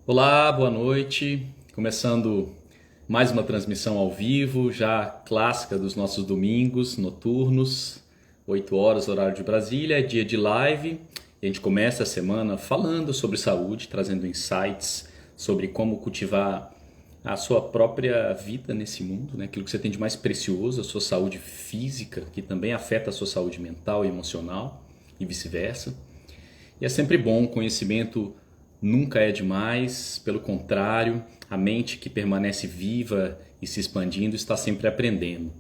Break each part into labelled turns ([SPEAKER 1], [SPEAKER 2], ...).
[SPEAKER 1] Olá, boa noite. Começando mais uma transmissão ao vivo, já clássica dos nossos domingos noturnos, 8 horas, horário de Brasília, é dia de live. E a gente começa a semana falando sobre saúde, trazendo insights sobre como cultivar a sua própria vida nesse mundo, né? Aquilo que você tem de mais precioso, a sua saúde física, que também afeta a sua saúde mental e emocional, e vice-versa. E é sempre bom, conhecimento nunca é demais, pelo contrário, a mente que permanece viva e se expandindo está sempre aprendendo.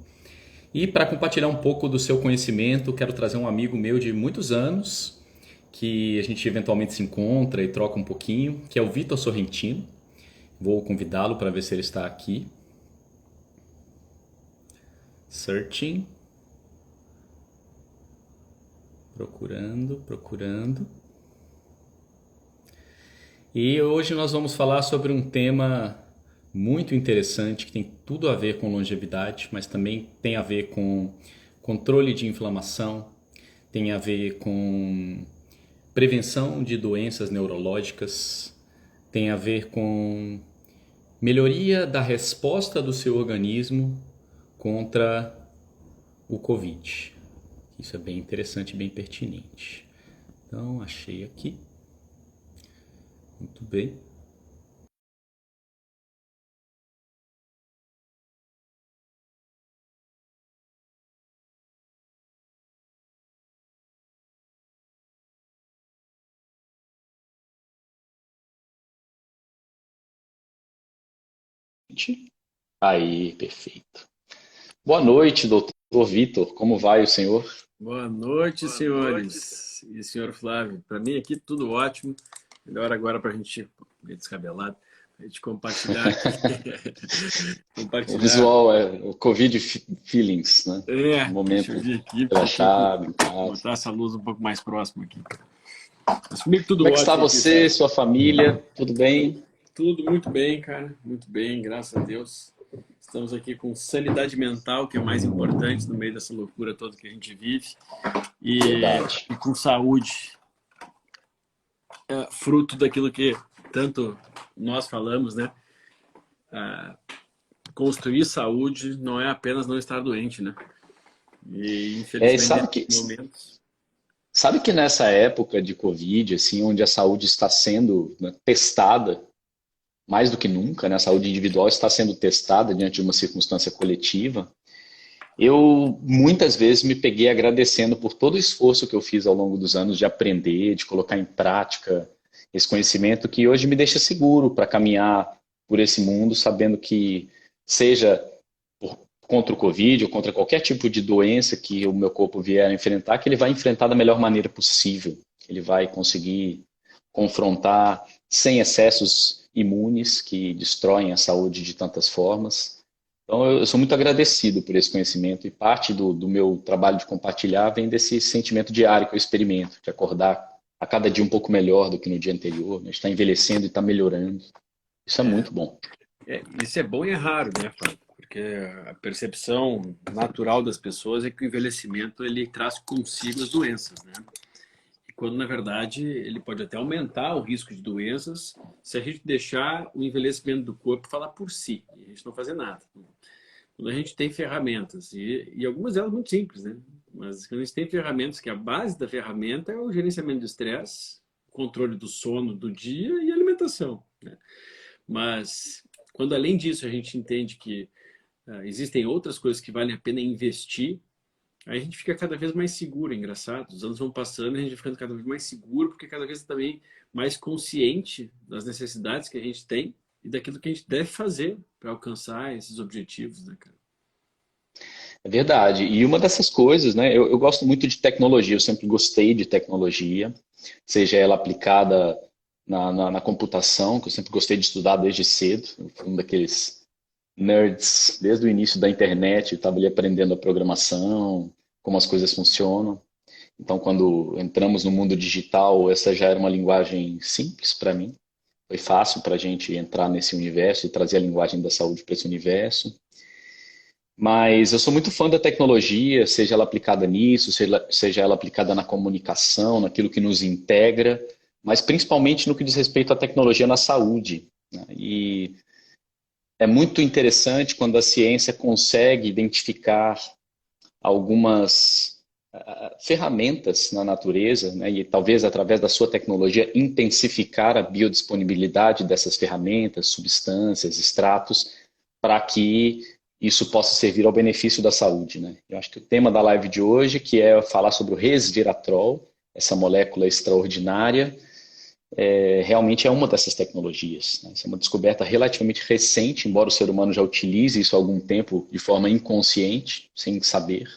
[SPEAKER 1] E para compartilhar um pouco do seu conhecimento, quero trazer um amigo meu de muitos anos, que a gente eventualmente se encontra e troca um pouquinho, que é o Vitor Sorrentino. Vou convidá-lo para ver se ele está aqui. Searching. Procurando, procurando. E hoje nós vamos falar sobre um tema muito interessante que tem tudo a ver com longevidade, mas também tem a ver com controle de inflamação, tem a ver com prevenção de doenças neurológicas, tem a ver com melhoria da resposta do seu organismo contra o Covid. Isso é bem interessante e bem pertinente. Então, achei aqui. Muito bem. Aí, perfeito. Boa noite, doutor Vitor. Como vai o senhor?
[SPEAKER 2] Boa noite, senhores. E senhor Flávio, para mim aqui tudo ótimo. Melhor agora para a gente, meio descabelado, a gente compartilhar aqui.
[SPEAKER 1] O
[SPEAKER 2] Compartilhar.
[SPEAKER 1] visual é o Covid feelings, né? Um
[SPEAKER 2] Deixa eu
[SPEAKER 1] momento
[SPEAKER 2] vir aqui, porque eu tenho que
[SPEAKER 1] relaxado em casa.
[SPEAKER 2] botar essa luz um pouco mais próxima aqui. Mas comigo tudo
[SPEAKER 1] Como é que está
[SPEAKER 2] ótimo aqui,
[SPEAKER 1] você,
[SPEAKER 2] Flávio.
[SPEAKER 1] sua família? Tudo bem?
[SPEAKER 2] Tudo muito bem, cara. Muito bem, graças a Deus. Estamos aqui com sanidade mental, que é o mais importante no meio dessa loucura toda que a gente vive.
[SPEAKER 1] Verdade.
[SPEAKER 2] E com saúde, fruto daquilo que tanto nós falamos, né? Construir saúde não é apenas não estar doente, né? E
[SPEAKER 1] É, e
[SPEAKER 2] infelizmente nesses momentos.
[SPEAKER 1] sabe que nessa época de Covid, assim, onde a saúde está sendo, né, testada mais do que nunca, né? A saúde individual está sendo testada diante de uma circunstância coletiva. Eu muitas vezes me peguei agradecendo por todo o esforço que eu fiz ao longo dos anos de aprender, de colocar em prática esse conhecimento que hoje me deixa seguro para caminhar por esse mundo, sabendo que seja contra o Covid ou contra qualquer tipo de doença que o meu corpo vier a enfrentar, que ele vai enfrentar da melhor maneira possível. Ele vai conseguir confrontar sem excessos imunes que destroem a saúde de tantas formas. Então, eu sou muito agradecido por esse conhecimento e parte do meu trabalho de compartilhar vem desse sentimento diário que eu experimento, de acordar a cada dia um pouco melhor do que no dia anterior, né? Está envelhecendo e está melhorando. Isso é
[SPEAKER 2] É,
[SPEAKER 1] muito bom.
[SPEAKER 2] isso é bom e é raro, né, Fábio? Porque a percepção natural das pessoas é que o envelhecimento ele traz consigo as doenças, né? E quando na verdade ele pode até aumentar o risco de doenças se a gente deixar o envelhecimento do corpo falar por si e a gente não fazer nada. Quando a gente tem ferramentas, e algumas delas muito simples, né? Mas quando a gente tem ferramentas que a base da ferramenta é o gerenciamento do estresse, controle do sono do dia e alimentação, né? Mas quando além disso a gente entende que existem outras coisas que valem a pena investir, aí a gente fica cada vez mais seguro, é engraçado. Os anos vão passando e a gente vai ficando cada vez mais seguro, porque cada vez também mais consciente das necessidades que a gente tem e daquilo que a gente deve fazer para alcançar esses objetivos, né, cara?
[SPEAKER 1] É verdade. E uma dessas coisas, né? Eu gosto muito de tecnologia, eu sempre gostei de tecnologia, seja ela aplicada na computação, que eu sempre gostei de estudar desde cedo. Eu fui um daqueles nerds desde o início da internet, estava ali aprendendo a programação, como as coisas funcionam. Então, quando entramos no mundo digital, essa já era uma linguagem simples para mim. Foi fácil para a gente entrar nesse universo e trazer a linguagem da saúde para esse universo. Mas eu sou muito fã da tecnologia, seja ela aplicada nisso, seja ela aplicada na comunicação, naquilo que nos integra, mas principalmente no que diz respeito à tecnologia na saúde, né? E é muito interessante quando a ciência consegue identificar algumas ferramentas na natureza, né, e talvez através da sua tecnologia intensificar a biodisponibilidade dessas ferramentas, substâncias, extratos, para que isso possa servir ao benefício da saúde, né? Eu acho que o tema da live de hoje, que é falar sobre o resveratrol, essa molécula extraordinária, realmente é uma dessas tecnologias, né? Isso é uma descoberta relativamente recente, embora o ser humano já utilize isso há algum tempo de forma inconsciente, sem saber.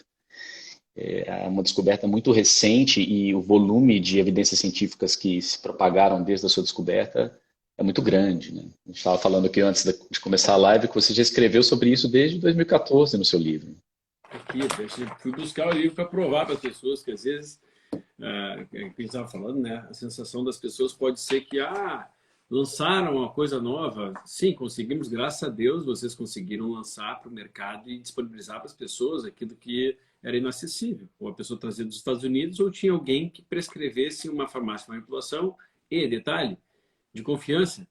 [SPEAKER 1] É uma descoberta muito recente e o volume de evidências científicas que se propagaram desde a sua descoberta é muito grande, né? A gente estava falando aqui antes de começar a live que você já escreveu sobre isso desde 2014 no seu livro.
[SPEAKER 2] Aqui, eu fui buscar o livro para provar para as pessoas que às vezes, que a gente estava falando, né? A sensação das pessoas pode ser que, lançaram uma coisa nova. Sim, conseguimos, graças a Deus, vocês conseguiram lançar para o mercado e disponibilizar para as pessoas aquilo que era inacessível. Ou a pessoa trazia dos Estados Unidos, ou tinha alguém que prescrevesse uma farmácia de manipulação e, detalhe, de confiança,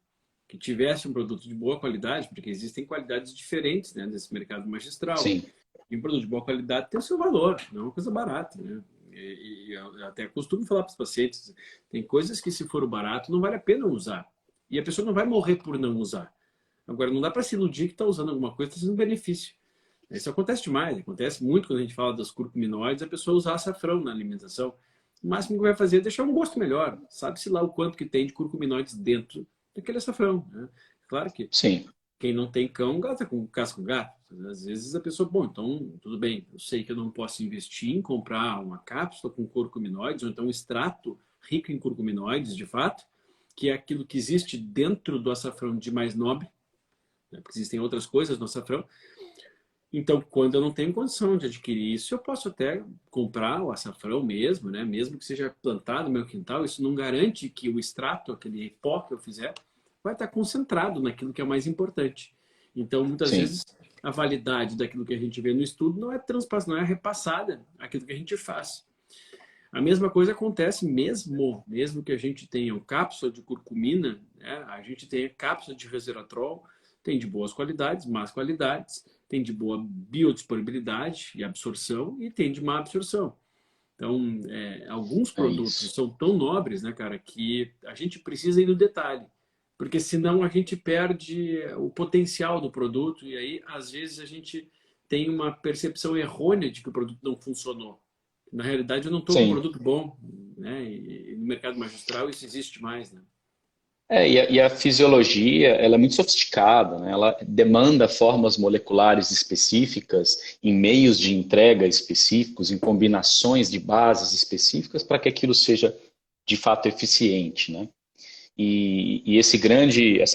[SPEAKER 2] que tivesse um produto de boa qualidade, porque existem qualidades diferentes, né, nesse mercado magistral.
[SPEAKER 1] Sim.
[SPEAKER 2] E um produto de boa qualidade tem o seu valor, não é uma coisa barata, né? E eu até costumo falar para os pacientes, tem coisas que se for barato não vale a pena usar. E a pessoa não vai morrer por não usar. Agora, não dá para se iludir que está usando alguma coisa, está sendo um benefício. Isso acontece demais, acontece muito quando a gente fala das curcuminoides, a pessoa usar açafrão na alimentação. O máximo que vai fazer é deixar um gosto melhor. Sabe-se lá o quanto que tem de curcuminoides dentro daquele açafrão, né? Claro que
[SPEAKER 1] Sim.
[SPEAKER 2] quem não tem cão gasta com casca com gato. Às vezes a pessoa, bom, então tudo bem, eu sei que eu não posso investir em comprar uma cápsula com curcuminoides ou então um extrato rico em curcuminoides, de fato, que é aquilo que existe dentro do açafrão de mais nobre, né? Porque existem outras coisas no açafrão. Então, quando eu não tenho condição de adquirir isso, eu posso até comprar o açafrão mesmo, né? Mesmo que seja plantado no meu quintal, isso não garante que o extrato, aquele pó que eu fizer, vai estar concentrado naquilo que é o mais importante. Então, muitas
[SPEAKER 1] Sim.
[SPEAKER 2] vezes, a validade daquilo que a gente vê no estudo não é transpassada, não é repassada àquilo que a gente faz. A mesma coisa acontece mesmo que a gente tenha uma cápsula de curcumina, né? A gente tenha cápsula de resveratrol, tem de boas qualidades, más qualidades, tem de boa biodisponibilidade e absorção e tem de má absorção. Então, alguns produtos são tão nobres, né, cara, que a gente precisa ir no detalhe, porque senão a gente perde o potencial do produto e aí, às vezes, a gente tem uma percepção errônea de que o produto não funcionou. Na realidade, eu não estou com um
[SPEAKER 1] Sim.
[SPEAKER 2] produto bom, né? E no mercado magistral isso existe mais, né?
[SPEAKER 1] E a fisiologia, ela é muito sofisticada, né? Ela demanda formas moleculares específicas, em meios de entrega específicos, em combinações de bases específicas para que aquilo seja de fato eficiente, né? E essa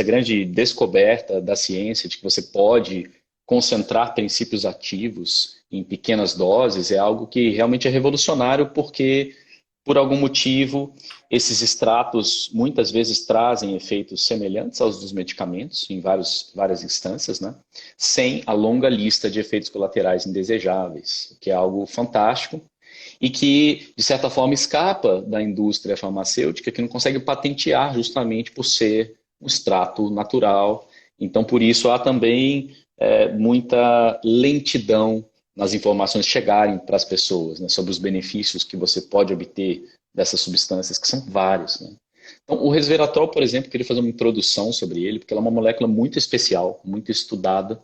[SPEAKER 1] grande descoberta da ciência de que você pode concentrar princípios ativos em pequenas doses é algo que realmente é revolucionário porque por algum motivo, esses extratos muitas vezes trazem efeitos semelhantes aos dos medicamentos, em várias instâncias, né? Sem a longa lista de efeitos colaterais indesejáveis, que é algo fantástico e que, de certa forma, escapa da indústria farmacêutica, que não consegue patentear justamente por ser um extrato natural. Então, por isso, há também muita lentidão nas informações chegarem para as pessoas, né, sobre os benefícios que você pode obter dessas substâncias, que são vários, né? Então, o resveratrol, por exemplo, eu queria fazer uma introdução sobre ele, porque ela é uma molécula muito especial, muito estudada,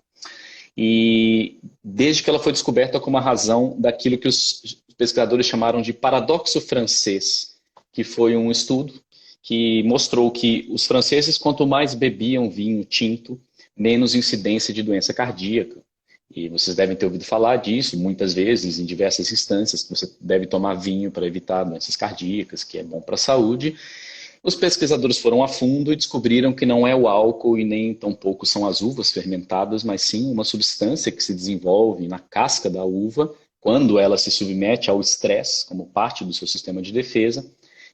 [SPEAKER 1] e desde que ela foi descoberta com uma razão daquilo que os pesquisadores chamaram de paradoxo francês, que foi um estudo que mostrou que os franceses, quanto mais bebiam vinho tinto, menos incidência de doença cardíaca. E vocês devem ter ouvido falar disso muitas vezes, em diversas instâncias, que você deve tomar vinho para evitar doenças cardíacas, que é bom para a saúde. Os pesquisadores foram a fundo e descobriram que não é o álcool e nem tampouco são as uvas fermentadas, mas sim uma substância que se desenvolve na casca da uva quando ela se submete ao estresse, como parte do seu sistema de defesa,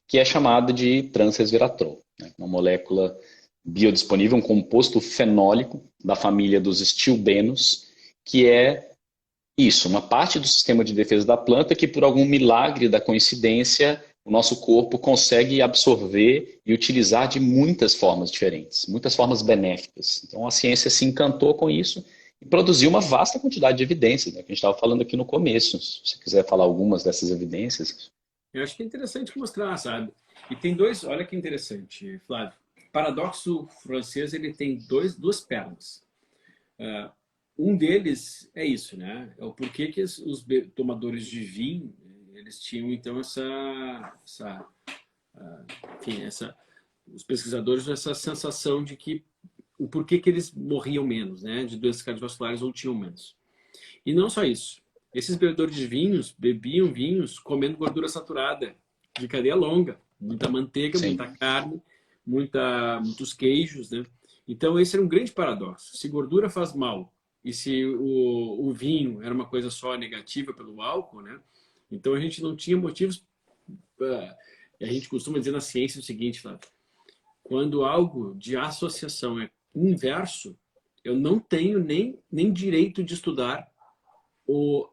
[SPEAKER 1] que é chamada de transresveratrol, né? Uma molécula biodisponível, um composto fenólico da família dos estilbenos, que é isso, uma parte do sistema de defesa da planta que, por algum milagre da coincidência, o nosso corpo consegue absorver e utilizar de muitas formas diferentes, muitas formas benéficas. Então, a ciência se encantou com isso e produziu uma vasta quantidade de evidências, né, que a gente estava falando aqui no começo. Se você quiser falar algumas dessas evidências.
[SPEAKER 2] Eu acho que é interessante mostrar, sabe? E tem dois, olha que interessante, Flávio. O paradoxo francês, ele tem duas pernas. Um deles é isso, né? É o porquê que os tomadores de vinho, eles tinham então enfim, os pesquisadores essa sensação de que o porquê que eles morriam menos, né? De doenças cardiovasculares ou tinham menos. E não só isso. Esses bebedores de vinhos bebiam vinhos comendo gordura saturada de cadeia longa, muita manteiga,
[SPEAKER 1] Sim.
[SPEAKER 2] muita carne, muitos queijos, né? Então esse era um grande paradoxo. Se gordura faz mal e se o vinho era uma coisa só negativa pelo álcool, né? Então a gente não tinha motivos. A gente costuma dizer na ciência o seguinte, Flávio: quando algo de associação é inverso, eu não tenho nem direito de estudar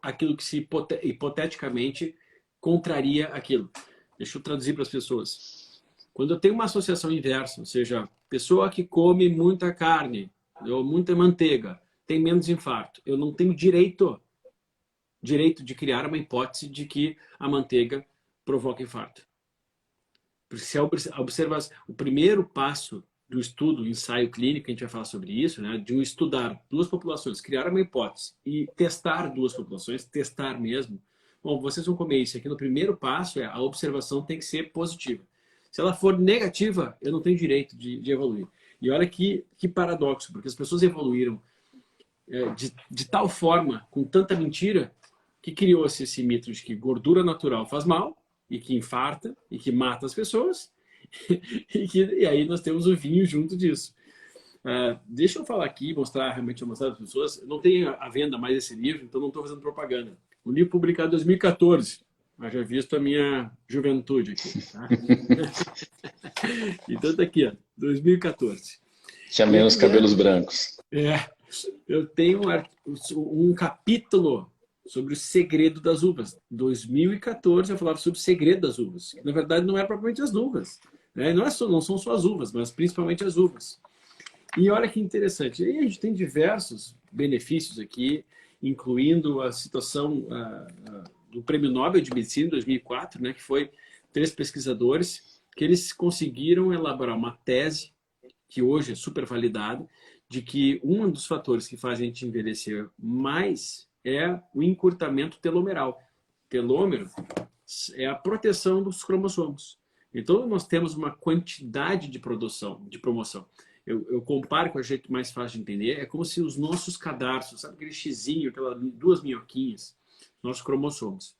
[SPEAKER 2] aquilo que se hipoteticamente contraria aquilo. Deixa eu traduzir para as pessoas. Quando eu tenho uma associação inversa, ou seja, pessoa que come muita carne ou muita manteiga tem menos infarto, eu não tenho direito de criar uma hipótese de que a manteiga provoca infarto. Porque se observar o primeiro passo do estudo, ensaio clínico, a gente vai falar sobre isso, né? De estudar duas populações, criar uma hipótese e testar duas populações, testar mesmo. Bom, vocês vão comer isso aqui. No primeiro passo, a observação tem que ser positiva. Se ela for negativa, eu não tenho direito de evoluir. E olha que paradoxo, porque as pessoas evoluíram de tal forma, com tanta mentira, que criou-se esse mito de que gordura natural faz mal, e que infarta, e que mata as pessoas, e aí nós temos o vinho junto disso. Deixa eu falar aqui, realmente mostrar para as pessoas. Não tem à venda mais esse livro, então não estou fazendo propaganda. Um livro publicado em 2014, mas já visto a minha juventude aqui. Tá? Então tá aqui, ó, 2014.
[SPEAKER 1] Chamei os cabelos brancos.
[SPEAKER 2] Eu tenho um capítulo sobre o segredo das uvas. 2014 eu falava sobre o segredo das uvas. Na verdade, não é propriamente as uvas. Né? Não são só as uvas, mas principalmente as uvas. E olha que interessante. Aí a gente tem diversos benefícios aqui, incluindo a situação do Prêmio Nobel de Medicina em 2004, né, que foi 3 pesquisadores que eles conseguiram elaborar uma tese, que hoje é super validada, de que um dos fatores que fazem a gente envelhecer mais é o encurtamento telomeral. Telômero é a proteção dos cromossomos. Então, nós temos uma quantidade de promoção. Eu comparo com o jeito mais fácil de entender. É como se os nossos cadarços, sabe aquele xizinho, aquelas 2 minhoquinhas, nossos cromossomos,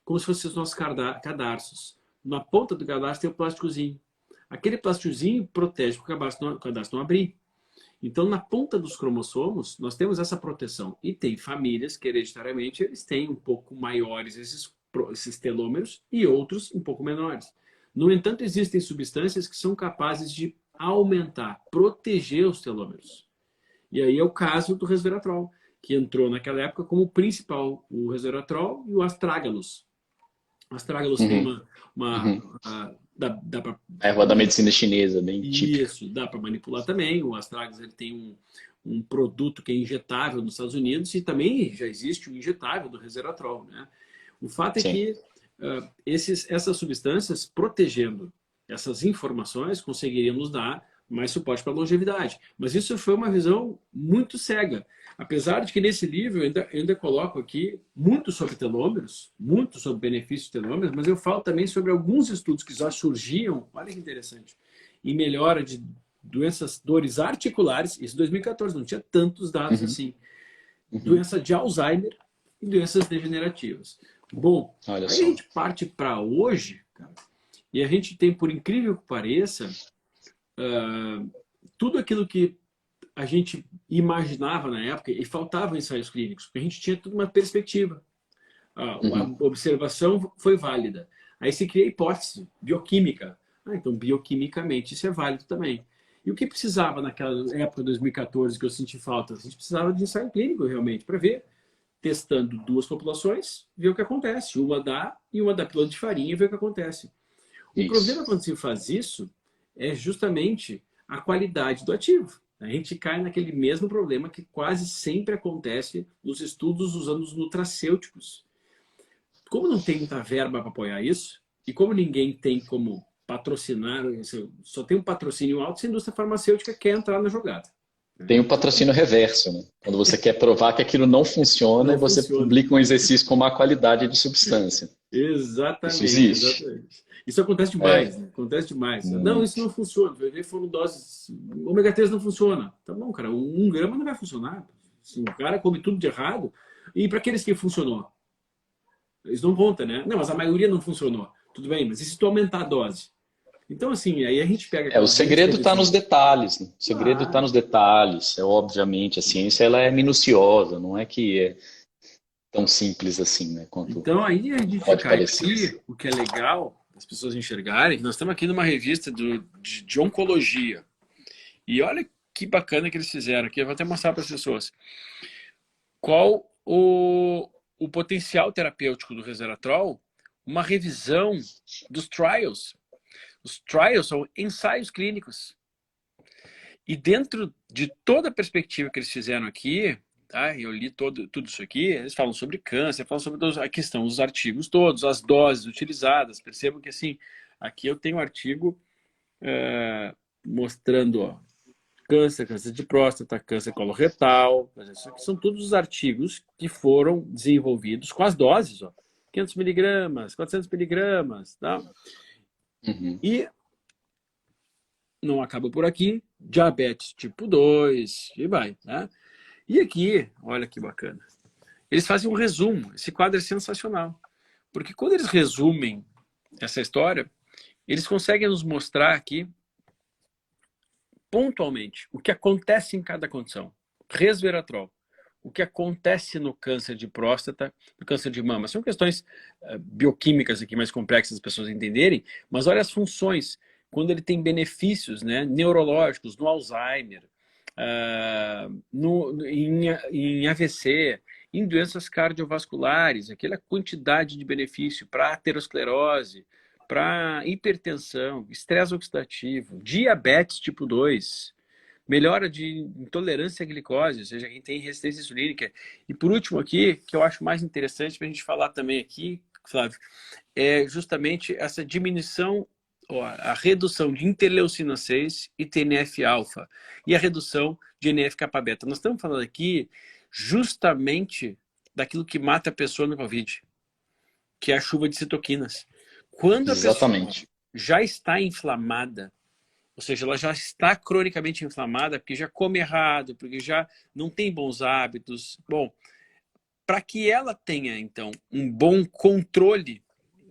[SPEAKER 2] como se fossem os nossos cadarços. Na ponta do cadarço tem o plásticozinho. Aquele plásticozinho protege para o cadarço não abrir. Então, na ponta dos cromossomos, nós temos essa proteção. E tem famílias que, hereditariamente, eles têm um pouco maiores esses telômeros e outros um pouco menores. No entanto, existem substâncias que são capazes de aumentar, proteger os telômeros. E aí é o caso do resveratrol, que entrou naquela época como principal, o resveratrol e o astrágalos. O astrágalos tem dá pra...
[SPEAKER 1] Erva da medicina chinesa, bem típica.
[SPEAKER 2] Isso, dá para manipular também. O astragalus ele tem um produto que é injetável nos Estados Unidos e também já existe o injetável do resveratrol, né? O fato é que essas substâncias, protegendo essas informações, conseguiriam nos dar mais suporte para a longevidade. Mas isso foi uma visão muito cega. Apesar de que nesse livro eu ainda coloco aqui muito sobre telômeros, muito sobre benefícios de telômeros, mas eu falo também sobre alguns estudos que já surgiam, olha que interessante, em melhora de dores articulares, isso em 2014, não tinha tantos dados assim, doença de Alzheimer e doenças degenerativas. Bom, aí a gente parte para hoje, cara, e a gente tem, por incrível que pareça, tudo aquilo que a gente imaginava na época, e faltavam ensaios clínicos, porque a gente tinha toda uma perspectiva. A observação foi válida. Aí se cria a hipótese bioquímica. Então, bioquimicamente, isso é válido também. E o que precisava naquela época, 2014, que eu senti falta? A gente precisava de ensaio clínico, realmente, para ver, testando 2 populações, ver o que acontece. Uma dá e uma dá pílula de farinha e ver o que acontece. O
[SPEAKER 1] Isso.
[SPEAKER 2] problema quando se faz isso é justamente a qualidade do ativo. A gente cai naquele mesmo problema que quase sempre acontece nos estudos usando os nutracêuticos. Como não tem muita verba para apoiar isso, e como ninguém tem como patrocinar, só tem um patrocínio alto, se a indústria farmacêutica quer entrar na jogada.
[SPEAKER 1] Tem o patrocínio reverso, né? Quando você quer provar que aquilo não funciona,
[SPEAKER 2] Não
[SPEAKER 1] você
[SPEAKER 2] funciona.
[SPEAKER 1] publica um exercício com má qualidade de substância. Isso
[SPEAKER 2] Exatamente,
[SPEAKER 1] existe.
[SPEAKER 2] exatamente. Isso acontece demais,
[SPEAKER 1] É,
[SPEAKER 2] né? Acontece demais. Não, isso
[SPEAKER 1] muito.
[SPEAKER 2] não funciona. Vai ver, foram doses. Ômega 3 não funciona. Tá bom, cara, 1 grama não vai funcionar. Se o cara come tudo de errado. E para aqueles que funcionou? Eles não contam, né? Não, mas a maioria não funcionou. Tudo bem, mas e se tu aumentar a dose? Então, assim, aí a gente pega
[SPEAKER 1] O
[SPEAKER 2] aquelas grandes
[SPEAKER 1] segredo está nos
[SPEAKER 2] revisões.
[SPEAKER 1] detalhes, né? O segredo está
[SPEAKER 2] Claro.
[SPEAKER 1] nos detalhes. Obviamente, a ciência ela é minuciosa, não é que é tão simples assim, né? Quanto
[SPEAKER 2] Então, aí a gente
[SPEAKER 1] pode
[SPEAKER 2] cai
[SPEAKER 1] parecer.
[SPEAKER 2] aqui, o que é legal as pessoas enxergarem, nós estamos aqui numa revista de oncologia. E olha que bacana que eles fizeram aqui. Eu vou até mostrar para as pessoas. Qual o potencial terapêutico do resveratrol? Uma revisão dos trials. Os trials são ensaios clínicos. E dentro de toda a perspectiva que eles fizeram aqui, tá? Eu li tudo isso aqui, eles falam sobre câncer, falam sobre a questão dos artigos todos, as doses utilizadas. Percebam que assim, aqui eu tenho um artigo mostrando, ó, câncer de próstata, câncer coloretal. Isso aqui são todos os artigos que foram desenvolvidos com as doses, ó, 500 miligramas, 400 miligramas, tá?
[SPEAKER 1] Uhum.
[SPEAKER 2] E não acaba por aqui, diabetes tipo 2, e vai, né? E aqui, olha que bacana, eles fazem um resumo. Esse quadro é sensacional, porque quando eles resumem essa história, eles conseguem nos mostrar aqui pontualmente o que acontece em cada condição. Resveratrol, o que acontece no câncer de próstata, no câncer de mama. São questões bioquímicas aqui mais complexas as pessoas entenderem, mas olha as funções, quando ele tem benefícios, né, neurológicos, no Alzheimer, em AVC, em doenças cardiovasculares, aquela quantidade de benefício para aterosclerose, para hipertensão, estresse oxidativo, diabetes tipo 2, melhora de intolerância à glicose, ou seja, quem tem resistência insulínica. E por último aqui, que eu acho mais interessante para a gente falar também aqui, Flávio, é justamente essa diminuição, a redução de interleucina 6 e TNF-alfa e a redução de NF-kappa-beta. Nós estamos falando aqui justamente daquilo que mata a pessoa no Covid, que é a chuva de citoquinas. Quando a pessoa
[SPEAKER 1] Exatamente.
[SPEAKER 2] já está inflamada, ou seja, ela já está cronicamente inflamada porque já come errado, porque já não tem bons hábitos. Bom, para que ela tenha, então, um bom controle,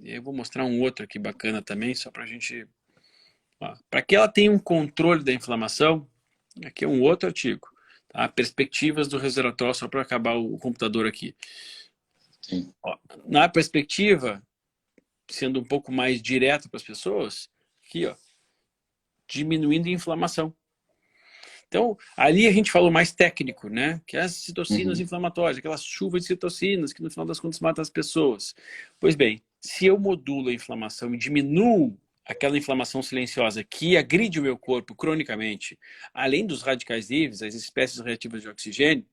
[SPEAKER 2] eu vou mostrar um outro aqui bacana também, só para a gente... Para que ela tenha um controle da inflamação, aqui é um outro artigo, tá? Perspectivas do resveratrol, só para acabar o computador aqui.
[SPEAKER 1] Sim.
[SPEAKER 2] Na perspectiva, sendo um pouco mais direto para as pessoas, aqui, ó, diminuindo a inflamação. Então, ali a gente falou mais técnico, né? Que é as citocinas inflamatórias, aquelas chuvas de citocinas que no final das contas matam as pessoas. Pois bem, se eu modulo a inflamação e diminuo aquela inflamação silenciosa que agride o meu corpo cronicamente, além dos radicais livres, as espécies reativas de oxigênio,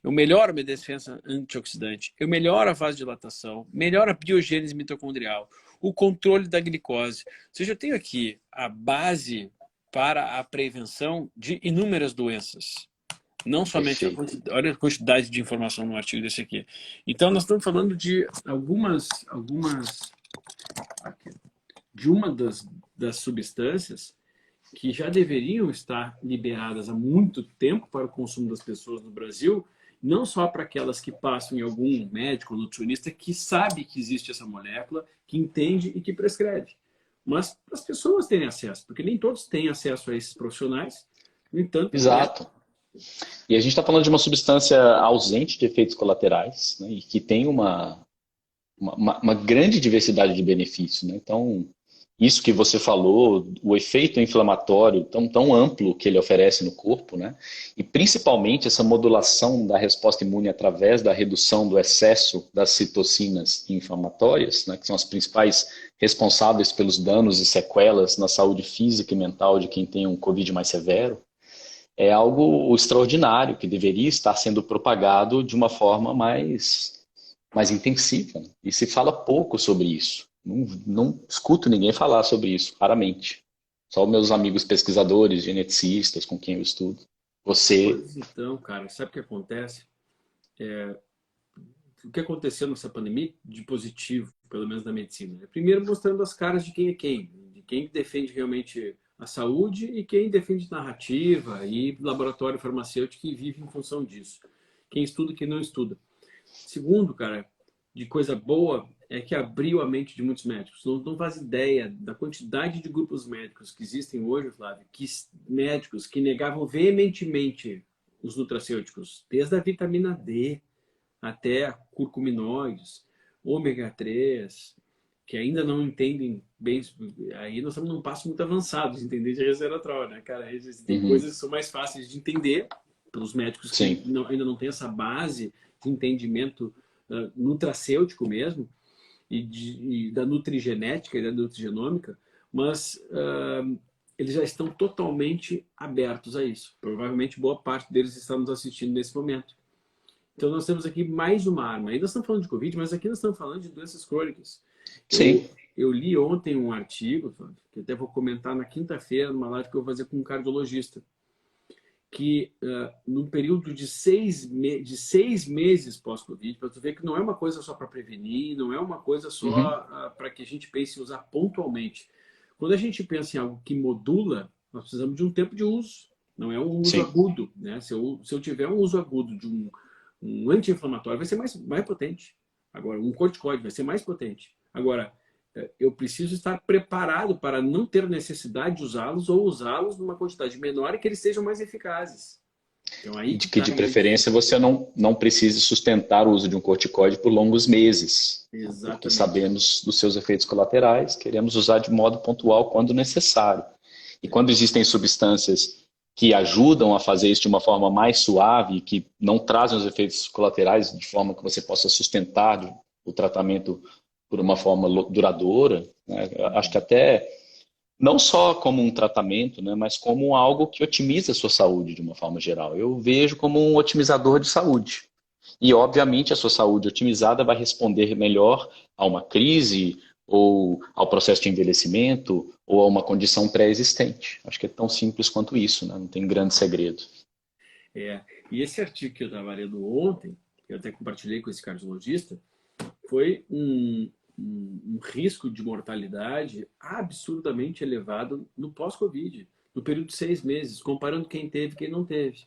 [SPEAKER 2] eu melhoro a minha defesa antioxidante, eu melhoro a vasodilatação, melhoro a biogênese mitocondrial, o controle da glicose. Ou seja, eu tenho aqui a base para a prevenção de inúmeras doenças. Não somente olha a quantidade de informação no artigo desse aqui. Então, nós estamos falando de de uma das substâncias que já deveriam estar liberadas há muito tempo para o consumo das pessoas no Brasil, não só para aquelas que passam em algum médico ou nutricionista que sabe que existe essa molécula, que entende e que prescreve. Mas para as pessoas terem acesso, porque nem todos têm acesso a esses profissionais, no entanto...
[SPEAKER 1] Exato. E a gente está falando de uma substância ausente de efeitos colaterais, né, e que tem uma grande diversidade de benefícios. Né? Então, isso que você falou, o efeito inflamatório tão amplo que ele oferece no corpo, né? E principalmente essa modulação da resposta imune através da redução do excesso das citocinas inflamatórias, né? Que são as principais responsáveis pelos danos e sequelas na saúde física e mental de quem tem um Covid mais severo, é algo extraordinário que deveria estar sendo propagado de uma forma mais intensiva, né? E se fala pouco sobre isso. Não escuto ninguém falar sobre isso, raramente. Só os meus amigos pesquisadores, geneticistas, com quem eu estudo. Você.
[SPEAKER 2] Pois então, cara, sabe o que acontece? O que aconteceu nessa pandemia de positivo, pelo menos na medicina? Primeiro, mostrando as caras de quem defende realmente a saúde e quem defende narrativa e laboratório farmacêutico que vive em função disso. Quem estuda e quem não estuda. Segundo, cara, de coisa boa é que abriu a mente de muitos médicos. Não faz ideia da quantidade de grupos médicos que existem hoje, Flávio, médicos que negavam veementemente os nutracêuticos, desde a vitamina D até curcuminoides, ômega 3, que ainda não entendem bem. Aí nós estamos num passo muito avançado de entender de resveratrol, né, cara? Tem
[SPEAKER 1] Uhum.
[SPEAKER 2] coisas que são mais fáceis de entender pelos médicos que
[SPEAKER 1] Sim.
[SPEAKER 2] ainda não têm essa base de entendimento nutracêutico mesmo, e da nutrigenética e da nutrigenômica, mas eles já estão totalmente abertos a isso. Provavelmente boa parte deles está nos assistindo nesse momento. Então nós temos aqui mais uma arma. Ainda estamos falando de Covid, mas aqui nós estamos falando de doenças crônicas.
[SPEAKER 1] Sim.
[SPEAKER 2] Eu li ontem um artigo, que até vou comentar na quinta-feira, numa live que eu vou fazer com um cardiologista, que num período de seis meses pós-Covid, para tu ver que não é uma coisa só para prevenir, não é uma coisa
[SPEAKER 1] Uhum.
[SPEAKER 2] só para que a gente pense em usar pontualmente. Quando a gente pensa em algo que modula, nós precisamos de um tempo de uso, não é um uso
[SPEAKER 1] Sim.
[SPEAKER 2] agudo. Né? Se eu tiver um uso agudo de um anti-inflamatório, vai ser mais potente. Agora, um corticoide vai ser mais potente. Agora, eu preciso estar preparado para não ter necessidade de usá-los ou usá-los numa quantidade menor e que eles sejam mais eficazes. Então,
[SPEAKER 1] E
[SPEAKER 2] aí que
[SPEAKER 1] de que,
[SPEAKER 2] está
[SPEAKER 1] de
[SPEAKER 2] realmente.
[SPEAKER 1] preferência, você não precise sustentar o uso de um corticoide por longos meses, porque
[SPEAKER 2] Exatamente.
[SPEAKER 1] sabemos dos seus efeitos colaterais, queremos usar de modo pontual quando necessário. E quando existem substâncias que ajudam a fazer isso de uma forma mais suave, que não trazem os efeitos colaterais de forma que você possa sustentar o tratamento por uma forma duradoura, né? Acho que até não só como um tratamento, né, mas como algo que otimiza a sua saúde de uma forma geral. Eu vejo como um otimizador de saúde. E, obviamente, a sua saúde otimizada vai responder melhor a uma crise, ou ao processo de envelhecimento, ou a uma condição pré-existente. Acho que é tão simples quanto isso, né? Não tem grande segredo.
[SPEAKER 2] É. E esse artigo que eu estava lendo ontem, que eu até compartilhei com esse cardiologista, foi um risco de mortalidade absurdamente elevado no pós-Covid, no período de 6 meses, comparando quem teve e quem não teve.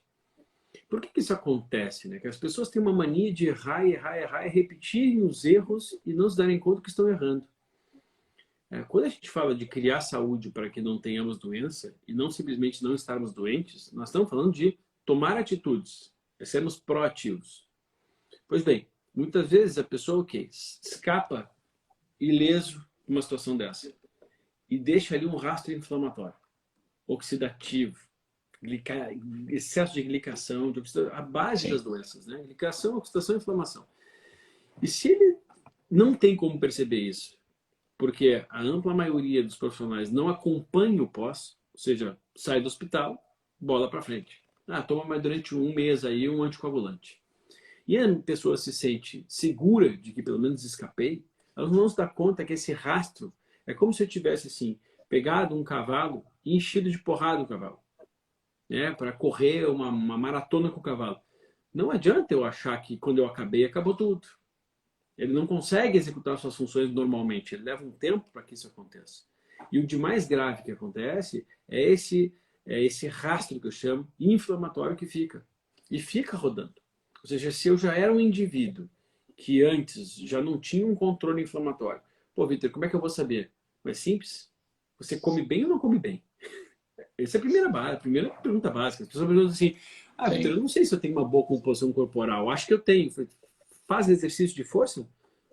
[SPEAKER 2] Por que isso acontece? Né? Que as pessoas têm uma mania de errar, errar, errar, e repetirem os erros e não se darem conta que estão errando. Quando a gente fala de criar saúde para que não tenhamos doença e não simplesmente não estarmos doentes, nós estamos falando de tomar atitudes, sermos proativos. Pois bem, muitas vezes a pessoa o quê? Escapa ileso de uma situação dessa e deixa ali um rastro inflamatório, oxidativo, excesso de glicação, a base das
[SPEAKER 1] Sim,
[SPEAKER 2] doenças, né? Glicação, oxidação e inflamação. E se ele não tem como perceber isso, porque a ampla maioria dos profissionais não acompanha o pós, ou seja, sai do hospital, bola para frente. Toma mais durante um mês aí um anticoagulante. E a pessoa se sente segura de que pelo menos escapei, ela não se dá conta que esse rastro é como se eu tivesse assim, pegado um cavalo e enchido de porrada o cavalo, né, para correr uma maratona com o cavalo. Não adianta eu achar que quando eu acabei, acabou tudo. Ele não consegue executar suas funções normalmente. Ele leva um tempo para que isso aconteça. E o de mais grave que acontece é esse rastro que eu chamo inflamatório que fica. E fica rodando. Ou seja, se eu já era um indivíduo que antes já não tinha um controle inflamatório, pô, Vitor, como é que eu vou saber? Mas simples. Você come bem ou não come bem? Essa é a primeira pergunta básica. As pessoas perguntam assim: Vitor,
[SPEAKER 1] sim.
[SPEAKER 2] eu não sei se eu tenho uma boa composição corporal. Acho que eu tenho. Faz exercício de força?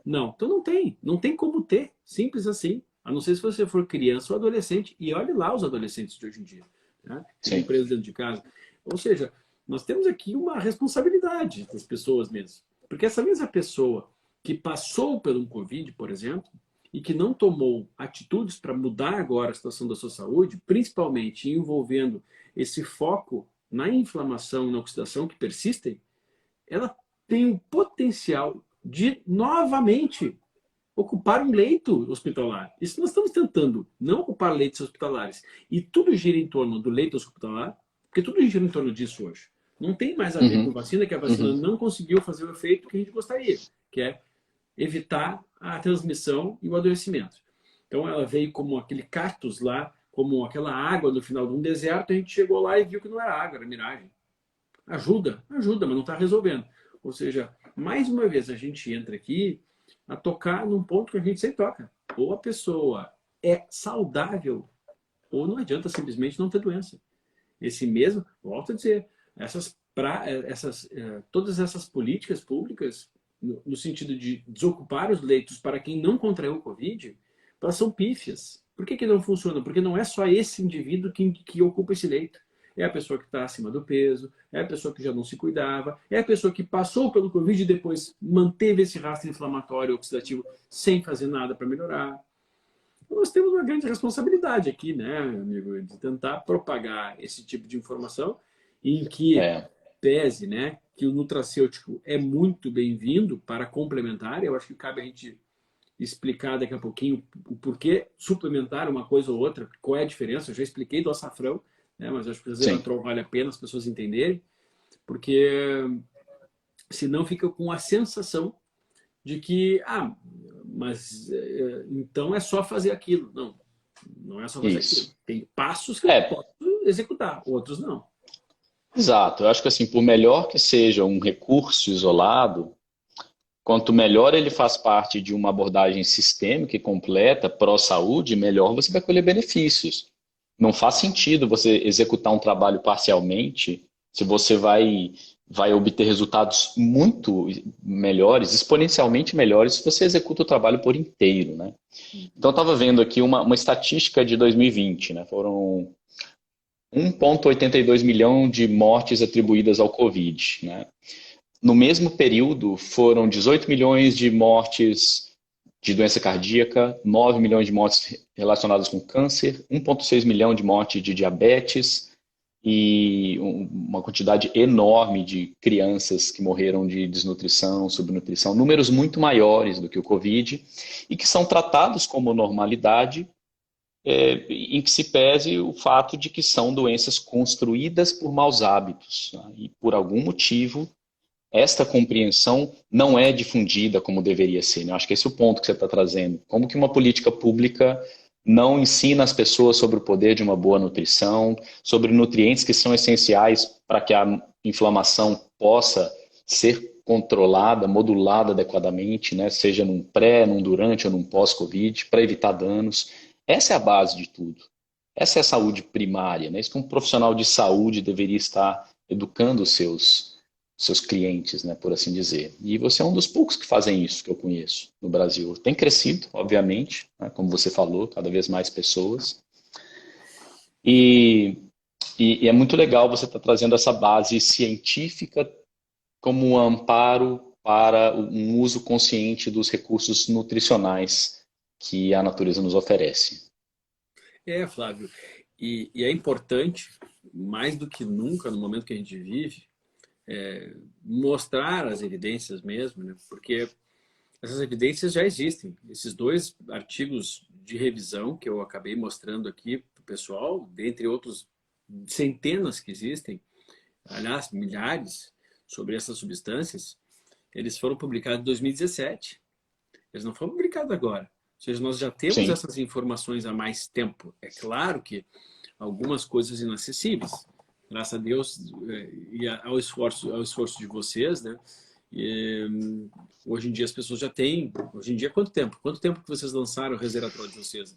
[SPEAKER 2] Não. Então não tem. Não tem como ter. Simples assim. A não ser se você for criança ou adolescente, e olhe lá os adolescentes de hoje em dia, né? Ficam
[SPEAKER 1] Sim.
[SPEAKER 2] presos dentro de casa. Ou seja, nós temos aqui uma responsabilidade das pessoas mesmo. Porque essa mesma pessoa que passou pelo Covid, por exemplo, e que não tomou atitudes para mudar agora a situação da sua saúde, principalmente envolvendo esse foco na inflamação e na oxidação que persistem, ela tem o potencial de novamente ocupar um leito hospitalar. Isso nós estamos tentando, não ocupar leitos hospitalares. E tudo gira em torno do leito hospitalar, porque tudo gira em torno disso hoje. Não tem mais a ver com
[SPEAKER 1] Uhum.
[SPEAKER 2] vacina, que a vacina
[SPEAKER 1] Uhum.
[SPEAKER 2] não conseguiu fazer o efeito que a gente gostaria, que é evitar a transmissão e o adoecimento. Então ela veio como aquele cactus lá, como aquela água no final de um deserto, a gente chegou lá e viu que não era água, era miragem. Ajuda, ajuda, mas não está resolvendo. Ou seja, mais uma vez a gente entra aqui a tocar num ponto que a gente sempre toca. Ou a pessoa é saudável, ou não adianta simplesmente não ter doença. Esse mesmo, volto a dizer, todas essas políticas públicas, no sentido de desocupar os leitos para quem não contraiu o Covid, elas são pífias. Por que não funciona? Porque não é só esse indivíduo que ocupa esse leito. É a pessoa que está acima do peso, é a pessoa que já não se cuidava, é a pessoa que passou pelo Covid e depois manteve esse rastro inflamatório oxidativo sem fazer nada para melhorar. Nós temos uma grande responsabilidade aqui, né, amigo, de tentar propagar esse tipo de informação em que
[SPEAKER 1] É,
[SPEAKER 2] pese, né, que o nutracêutico é muito bem-vindo para complementar. Eu acho que cabe a gente explicar daqui a pouquinho o porquê suplementar uma coisa ou outra, qual é a diferença. Eu já expliquei do açafrão, né, mas acho que o
[SPEAKER 1] sim.
[SPEAKER 2] resveratrol vale a pena as pessoas entenderem, porque senão fica com a sensação de que, mas então é só fazer aquilo. Não, não é só fazer aquilo.
[SPEAKER 1] Isso.
[SPEAKER 2] Tem passos que eu
[SPEAKER 1] É,
[SPEAKER 2] posso executar, outros não.
[SPEAKER 1] exato. Eu acho que assim, por melhor que seja um recurso isolado, quanto melhor ele faz parte de uma abordagem sistêmica e completa, pró-saúde, melhor você vai colher benefícios. Não faz sentido você executar um trabalho parcialmente se você vai obter resultados muito melhores, exponencialmente melhores, se você executa o trabalho por inteiro, né? Então, eu estava vendo aqui uma estatística de 2020, né? Foram 1,82 milhão de mortes atribuídas ao Covid, né? No mesmo período, foram 18 milhões de mortes de doença cardíaca, 9 milhões de mortes relacionadas com câncer, 1,6 milhão de mortes de diabetes e uma quantidade enorme de crianças que morreram de desnutrição, subnutrição, números muito maiores do que o Covid e que são tratados como normalidade, em que se pese o fato de que são doenças construídas por maus hábitos, né? E por algum motivo esta compreensão não é difundida como deveria ser, né? Eu acho que esse é o ponto que você está trazendo. Como que uma política pública não ensina as pessoas sobre o poder de uma boa nutrição, sobre nutrientes que são essenciais para que a inflamação possa ser controlada, modulada adequadamente, né? Seja num pré, num durante ou num pós-Covid, para evitar danos. Essa é a base de tudo. Essa é a saúde primária, né? Isso que um profissional de saúde deveria estar educando os seus clientes, né, por assim dizer. E você é um dos poucos que fazem isso que eu conheço no Brasil. Tem crescido, obviamente, né, como você falou, cada vez mais pessoas. E, e é muito legal você estar trazendo essa base científica como um amparo para um uso consciente dos recursos nutricionais que a natureza nos oferece.
[SPEAKER 2] Flávio, e é importante, mais do que nunca, no momento que a gente vive, mostrar as evidências mesmo, né? Porque essas evidências já existem. Esses dois artigos de revisão que eu acabei mostrando aqui para o pessoal, dentre outros centenas que existem, aliás, milhares, sobre essas substâncias, eles foram publicados em 2017. Eles não foram publicados agora. Ou seja, nós já temos
[SPEAKER 1] Sim,
[SPEAKER 2] essas informações há mais tempo. É claro que algumas coisas inacessíveis, graças a Deus e ao esforço de vocês, né? E, hoje em dia as pessoas já têm. Hoje em dia, quanto tempo? Quanto tempo que vocês lançaram o resveratrol de vocês?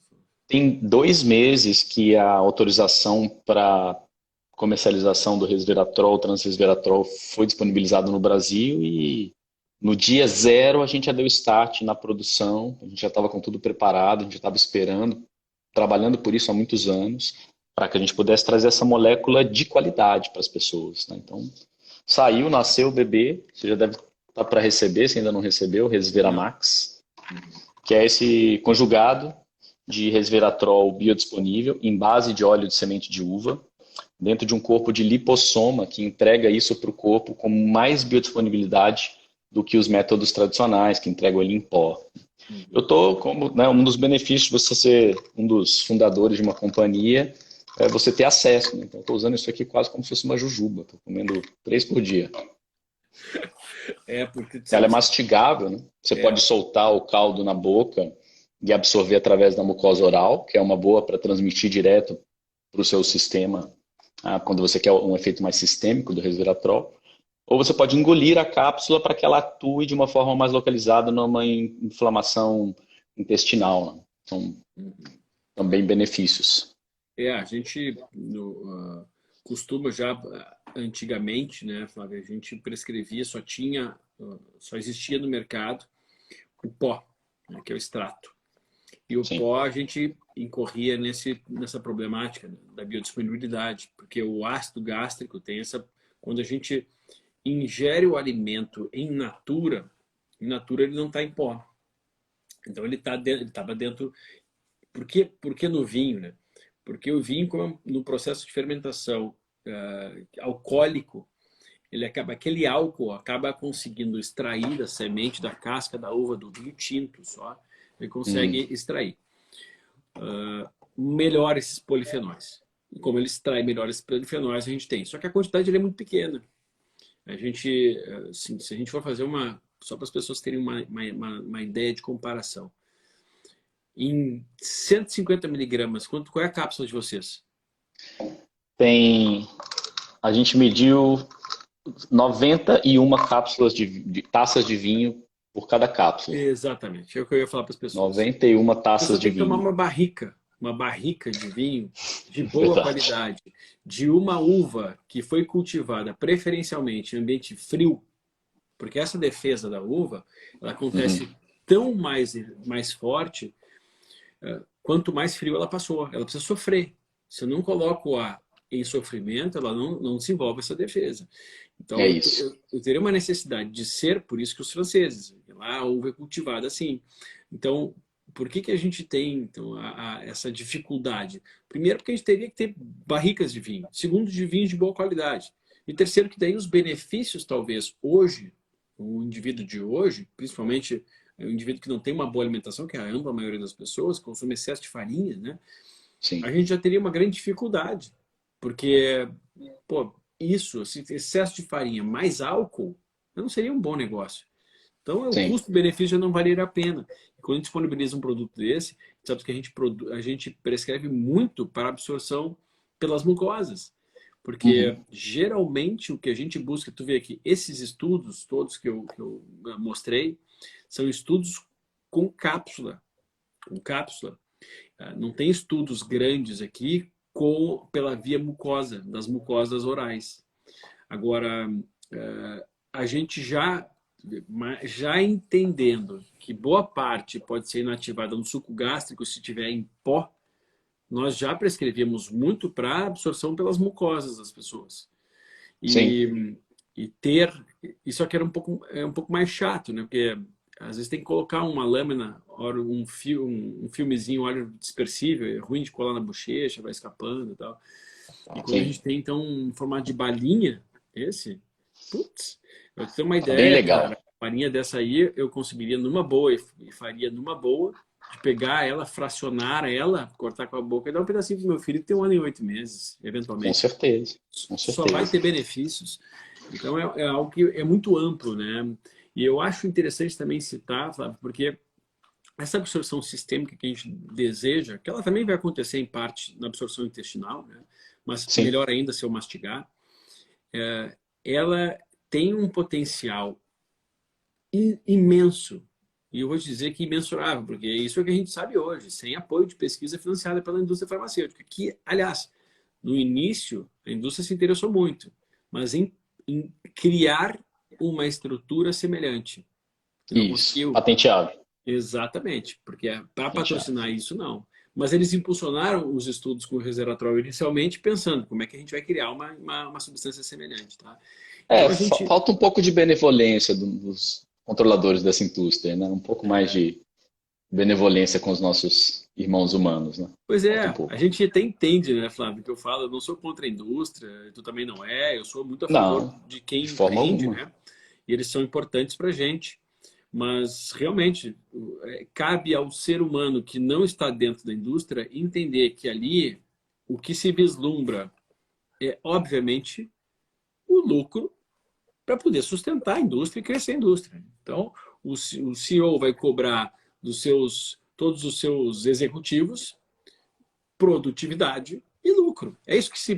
[SPEAKER 1] tem 2 meses que a autorização para comercialização do resveratrol, transresveratrol foi disponibilizado no Brasil e No dia zero, a gente já deu start na produção, a gente já estava com tudo preparado, a gente já estava esperando, trabalhando por isso há muitos anos, para que a gente pudesse trazer essa molécula de qualidade para as pessoas, né? Então, saiu, nasceu o bebê, você já deve estar para receber, se ainda não recebeu,
[SPEAKER 2] Não.
[SPEAKER 1] Resveratrol, que é esse conjugado de resveratrol biodisponível em base de óleo de semente de uva, dentro de um corpo de lipossoma que entrega isso para o corpo com mais biodisponibilidade do que os métodos tradicionais, que entregam ele em pó. Eu estou como, né, um dos benefícios de você ser um dos fundadores de uma companhia é você ter acesso, né? Então, estou usando isso aqui quase como se fosse uma jujuba. Estou comendo 3 por dia.
[SPEAKER 2] É, porque tu
[SPEAKER 1] Ela é
[SPEAKER 2] sabe.
[SPEAKER 1] mastigável, né? Você
[SPEAKER 2] É,
[SPEAKER 1] pode soltar o caldo na boca e absorver através da mucosa oral, que é uma boa para transmitir direto para o seu sistema, quando você quer um efeito mais sistêmico do resveratrol. Ou você pode engolir a cápsula para que ela atue de uma forma mais localizada numa inflamação intestinal, né? Então, também benefícios.
[SPEAKER 2] a gente costuma já, antigamente, né, Flávio, a gente prescrevia, só existia no mercado o pó, né, que é o extrato. E o
[SPEAKER 1] Sim.
[SPEAKER 2] pó a gente incorria nessa problemática, né, da biodisponibilidade, porque o ácido gástrico tem essa. Quando a gente ingere o alimento em natura ele não está em pó. Então ele estava dentro. Por que no vinho, né? Porque o vinho, como no processo de fermentação alcoólico, aquele álcool acaba conseguindo extrair da semente, da casca da uva, do vinho tinto só, ele consegue extrair melhor esses polifenóis. E como ele extrai melhor esses polifenóis, a gente tem. Só que a quantidade ele é muito pequena. A gente, assim, se a gente for fazer só para as pessoas terem uma ideia de comparação, em 150 miligramas, qual é a cápsula de vocês?
[SPEAKER 1] Tem, a gente mediu 91 cápsulas de taças de vinho por cada cápsula.
[SPEAKER 2] Exatamente, é o que eu ia falar para as pessoas.
[SPEAKER 1] 91
[SPEAKER 2] A pessoa
[SPEAKER 1] taças de
[SPEAKER 2] tem que tomar
[SPEAKER 1] vinho.
[SPEAKER 2] uma barrica de vinho de boa
[SPEAKER 1] Verdade.
[SPEAKER 2] qualidade, de uma uva que foi cultivada preferencialmente em ambiente frio, porque essa defesa da uva, ela acontece tão mais forte quanto mais frio ela passou. Ela precisa sofrer. Se eu não coloco a em sofrimento, ela não desenvolve essa defesa.
[SPEAKER 1] É
[SPEAKER 2] Então,
[SPEAKER 1] isso.
[SPEAKER 2] eu teria uma necessidade de ser, por isso que os franceses, lá a uva é cultivada assim. Então, por que a gente tem então, essa dificuldade? Primeiro, porque a gente teria que ter barricas de vinho. Segundo, de vinhos de boa qualidade. E terceiro, que daí os benefícios, talvez, hoje, o indivíduo de hoje, principalmente o indivíduo que não tem uma boa alimentação, que é a ampla maioria das pessoas, consome excesso de farinha, né?
[SPEAKER 1] Sim.
[SPEAKER 2] A gente já teria uma grande dificuldade. Porque, pô, isso, assim, excesso de farinha mais álcool, não seria um bom negócio. Então, o
[SPEAKER 1] Sim.
[SPEAKER 2] custo-benefício já não valeria a pena. E quando a gente disponibiliza um produto desse, sabe que a gente prescreve muito para absorção pelas mucosas. Porque geralmente o que a gente busca, tu vê aqui, esses estudos todos que eu mostrei, são estudos com cápsula. Com cápsula. Não tem estudos grandes aqui pela via mucosa, das mucosas orais. Agora, a gente já entendendo que boa parte pode ser inativada no suco gástrico se tiver em pó, nós já prescrevíamos muito para absorção pelas mucosas das pessoas.
[SPEAKER 1] Sim.
[SPEAKER 2] E ter. Isso aqui é um pouco mais chato, né? Porque às vezes tem que colocar uma lâmina, um filmezinho, óleo dispersível, é ruim de colar na bochecha, vai escapando e tal. E quando a
[SPEAKER 1] Sim.
[SPEAKER 2] gente tem, então, um formato de balinha, putz, eu tenho uma
[SPEAKER 1] Tá bem
[SPEAKER 2] ideia, cara,
[SPEAKER 1] legal.
[SPEAKER 2] a balinha dessa aí eu conseguiria numa boa e faria numa boa, de pegar ela, fracionar ela, cortar com a boca e dar um pedacinho pro meu filho que tem 1 ano e 8 meses,
[SPEAKER 1] Com
[SPEAKER 2] eventualmente.
[SPEAKER 1] certeza. Com
[SPEAKER 2] Só vai
[SPEAKER 1] certeza.
[SPEAKER 2] ter benefícios. Então é algo que é muito amplo, né? E eu acho interessante também citar, Flávio, porque essa absorção sistêmica que a gente deseja, que ela também vai acontecer em parte na absorção intestinal, né? Mas
[SPEAKER 1] Sim.
[SPEAKER 2] melhor ainda se eu mastigar, ela tem um potencial imenso. E eu vou te dizer que imensurável, porque isso é o que a gente sabe hoje, sem apoio de pesquisa financiada pela indústria farmacêutica, que, aliás, no início, a indústria se interessou muito, mas em criar uma estrutura semelhante. Não
[SPEAKER 1] Isso,
[SPEAKER 2] conseguiu.
[SPEAKER 1] patenteado.
[SPEAKER 2] Exatamente, porque para
[SPEAKER 1] Patenteado.
[SPEAKER 2] patrocinar isso, não. Mas eles impulsionaram os estudos com o resveratrol inicialmente pensando como é que a gente vai criar uma substância semelhante, tá? Então a gente,
[SPEAKER 1] Falta um pouco de benevolência dos controladores dessa indústria, né? Um pouco mais de benevolência com os nossos irmãos humanos, né?
[SPEAKER 2] pois
[SPEAKER 1] Falta um
[SPEAKER 2] é, a
[SPEAKER 1] pouco.
[SPEAKER 2] gente até entende, né, Flávio, que eu falo, eu não sou contra a indústria, tu também não é, eu sou muito a favor
[SPEAKER 1] Não,
[SPEAKER 2] de quem
[SPEAKER 1] de forma
[SPEAKER 2] empreende,
[SPEAKER 1] alguma.
[SPEAKER 2] né? E eles são importantes para a gente. Mas realmente cabe ao ser humano que não está dentro da indústria entender que ali o que se vislumbra é, obviamente, o lucro para poder sustentar a indústria e crescer a indústria. Então, o CEO vai cobrar todos os seus executivos produtividade e lucro. É isso que se.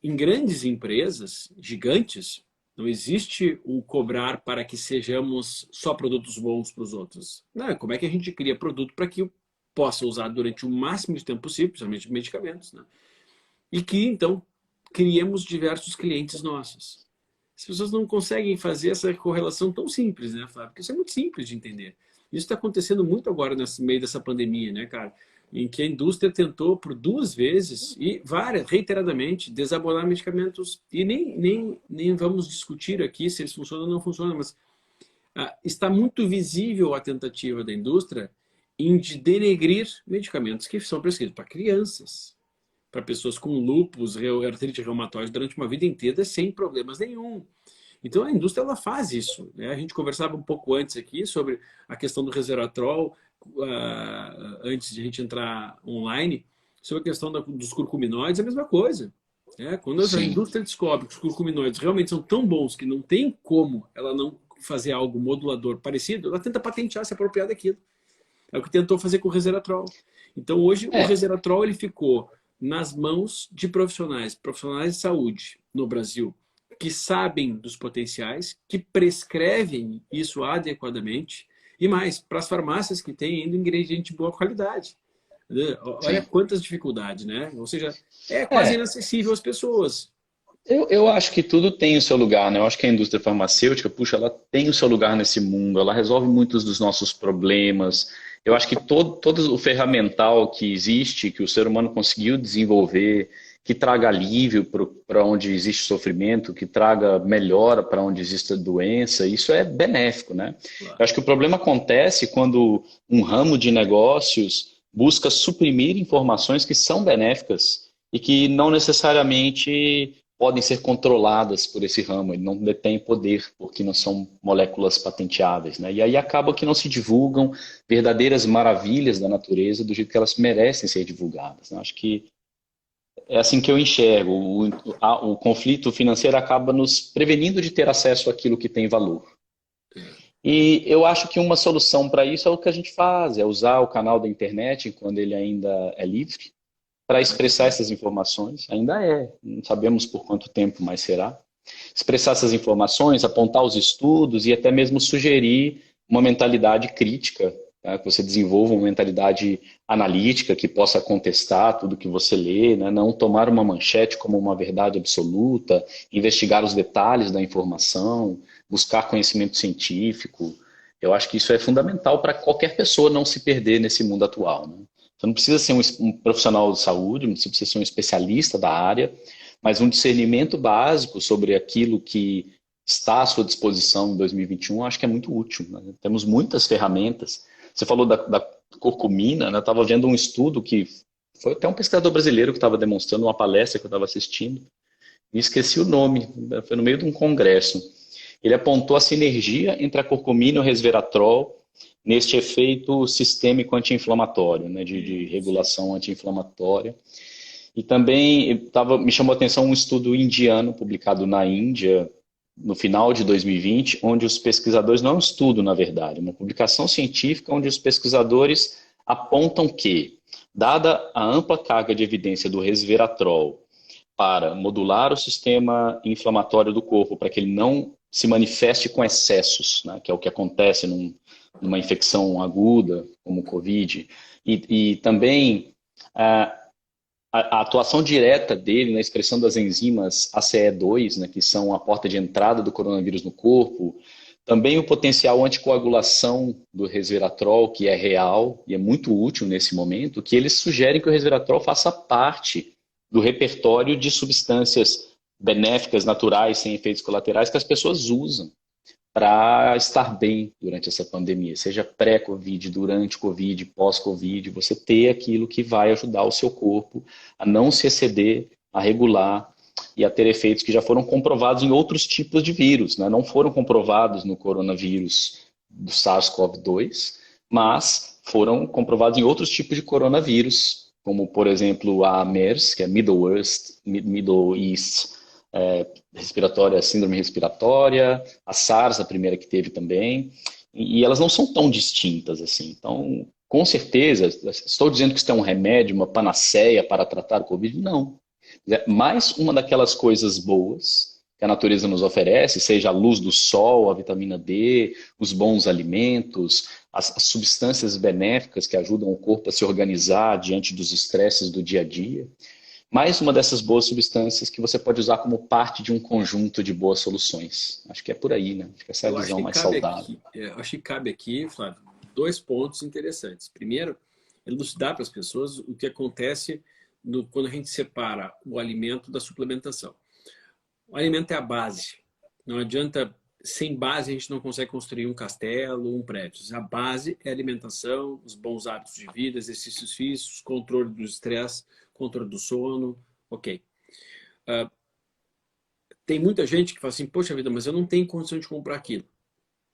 [SPEAKER 2] Em grandes empresas, gigantes, não existe o cobrar para que sejamos só produtos bons para os outros. Não, como é que a gente cria produto para que eu possa usar durante o máximo de tempo possível, principalmente medicamentos, né? E que, então, criemos diversos clientes nossos. As pessoas não conseguem fazer essa correlação tão simples, né, Flávio? Porque isso é muito simples de entender. Isso está acontecendo muito agora nesse meio dessa pandemia, né, cara? Em que a indústria tentou por duas vezes e várias, reiteradamente, desabonar medicamentos. E nem vamos discutir aqui se eles funcionam ou não funcionam, mas está muito visível a tentativa da indústria em de denegrir medicamentos que são prescritos para crianças, para pessoas com lúpus, artrite reumatoide durante uma vida inteira sem problemas nenhum. Então a indústria ela faz isso, né? A gente conversava um pouco antes aqui sobre a questão do resveratrol, antes de a gente entrar online, sobre a questão dos curcuminoides, é a mesma coisa. Né? Quando a
[SPEAKER 1] Sim.
[SPEAKER 2] indústria descobre que os curcuminoides realmente são tão bons que não tem como ela não fazer algo modulador parecido, ela tenta patentear, se apropriar daquilo. É o que tentou fazer com o resveratrol. Então hoje o
[SPEAKER 1] É,
[SPEAKER 2] resveratrol ele ficou nas mãos de profissionais de saúde no Brasil, que sabem dos potenciais, que prescrevem isso adequadamente, e mais, para as farmácias que têm ainda ingrediente de boa qualidade. Olha
[SPEAKER 1] sim.
[SPEAKER 2] quantas dificuldades, né? Ou seja, é quase
[SPEAKER 1] É,
[SPEAKER 2] inacessível às pessoas.
[SPEAKER 1] eu acho que tudo tem o seu lugar, né? Eu acho que a indústria farmacêutica, puxa, ela tem o seu lugar nesse mundo, ela resolve muitos dos nossos problemas. Eu acho que todo o ferramental que existe, que o ser humano conseguiu desenvolver, que traga alívio para onde existe sofrimento, que traga melhora para onde existe doença, isso é benéfico, né? Eu
[SPEAKER 2] Claro.
[SPEAKER 1] acho que o problema acontece quando um ramo de negócios busca suprimir informações que são benéficas e que não necessariamente podem ser controladas por esse ramo, ele não detém poder, porque não são moléculas patenteáveis, né? E aí acaba que não se divulgam verdadeiras maravilhas da natureza do jeito que elas merecem ser divulgadas, né? Acho que é assim que eu enxergo. O conflito financeiro acaba nos prevenindo de ter acesso àquilo que tem valor. E eu acho que uma solução para isso é o que a gente faz, é usar o canal da internet quando ele ainda é livre, para expressar essas informações. Ainda é, não sabemos por quanto tempo mais será. Expressar essas informações, apontar os estudos e até mesmo sugerir uma mentalidade crítica, tá? Que você desenvolva uma mentalidade analítica que possa contestar tudo que você lê, né? Não tomar uma manchete como uma verdade absoluta, investigar os detalhes da informação, buscar conhecimento científico. Eu acho que isso é fundamental para qualquer pessoa não se perder nesse mundo atual, né? Você não precisa ser um profissional de saúde, não precisa ser um especialista da área, mas um discernimento básico sobre aquilo que está à sua disposição em 2021, acho que é muito útil, né? Temos muitas ferramentas. Você falou da curcumina, né? Eu estava vendo um estudo que foi até um pesquisador brasileiro que estava demonstrando uma palestra que eu estava assistindo, e esqueci o nome, foi no meio de um congresso. Ele apontou a sinergia entre a curcumina e o resveratrol neste efeito sistêmico anti-inflamatório, né, de
[SPEAKER 2] Sim.
[SPEAKER 1] regulação anti-inflamatória. E também me chamou a atenção um estudo indiano publicado na Índia no final de 2020, onde os pesquisadores, não é um estudo, na verdade, uma publicação científica onde os pesquisadores apontam que, dada a ampla carga de evidência do resveratrol para modular o sistema inflamatório do corpo, para que ele não se manifeste com excessos, né, que é o que acontece numa infecção aguda, como o Covid, e também ah, a atuação direta dele na expressão das enzimas ACE2, né, que são a porta de entrada do coronavírus no corpo, Também o potencial anticoagulação do resveratrol, que é real e é muito útil nesse momento, que eles sugerem que o resveratrol faça parte do repertório de substâncias benéficas, naturais, sem efeitos colaterais, que as pessoas usam para estar bem durante essa pandemia, seja pré-Covid, durante Covid, pós-Covid, você ter aquilo que vai ajudar o seu corpo a não se exceder, a regular e a ter efeitos que já foram comprovados em outros tipos de vírus, né? Não foram comprovados no coronavírus do SARS-CoV-2, mas foram comprovados em outros tipos de coronavírus, como, por exemplo, a MERS, que é Middle East respiratória, síndrome respiratória, a SARS, a primeira que teve também, e elas não são tão distintas assim. Então, com certeza, estou dizendo que isso é um remédio, uma panaceia para tratar o Covid? Não. É mais uma daquelas coisas boas que a natureza nos oferece, seja a luz do sol, a vitamina D, os bons alimentos, as substâncias benéficas que ajudam o corpo a se organizar diante dos estresses do dia a dia. Mais uma dessas boas substâncias que você pode usar como parte de um conjunto de boas soluções. Acho que é por aí, né? Acho que essa é a visão mais saudável.
[SPEAKER 2] Acho que cabe aqui, Flávio, dois pontos interessantes. Primeiro, elucidar para as pessoas o que acontece quando a gente separa o alimento da suplementação. O alimento é a base. Não adianta, sem base a gente não consegue construir um castelo, um prédio. A base é a alimentação, os bons hábitos de vida, exercícios físicos, controle do estresse, controle do sono, ok. Tem muita gente que fala assim, poxa vida, mas eu não tenho condição de comprar aquilo.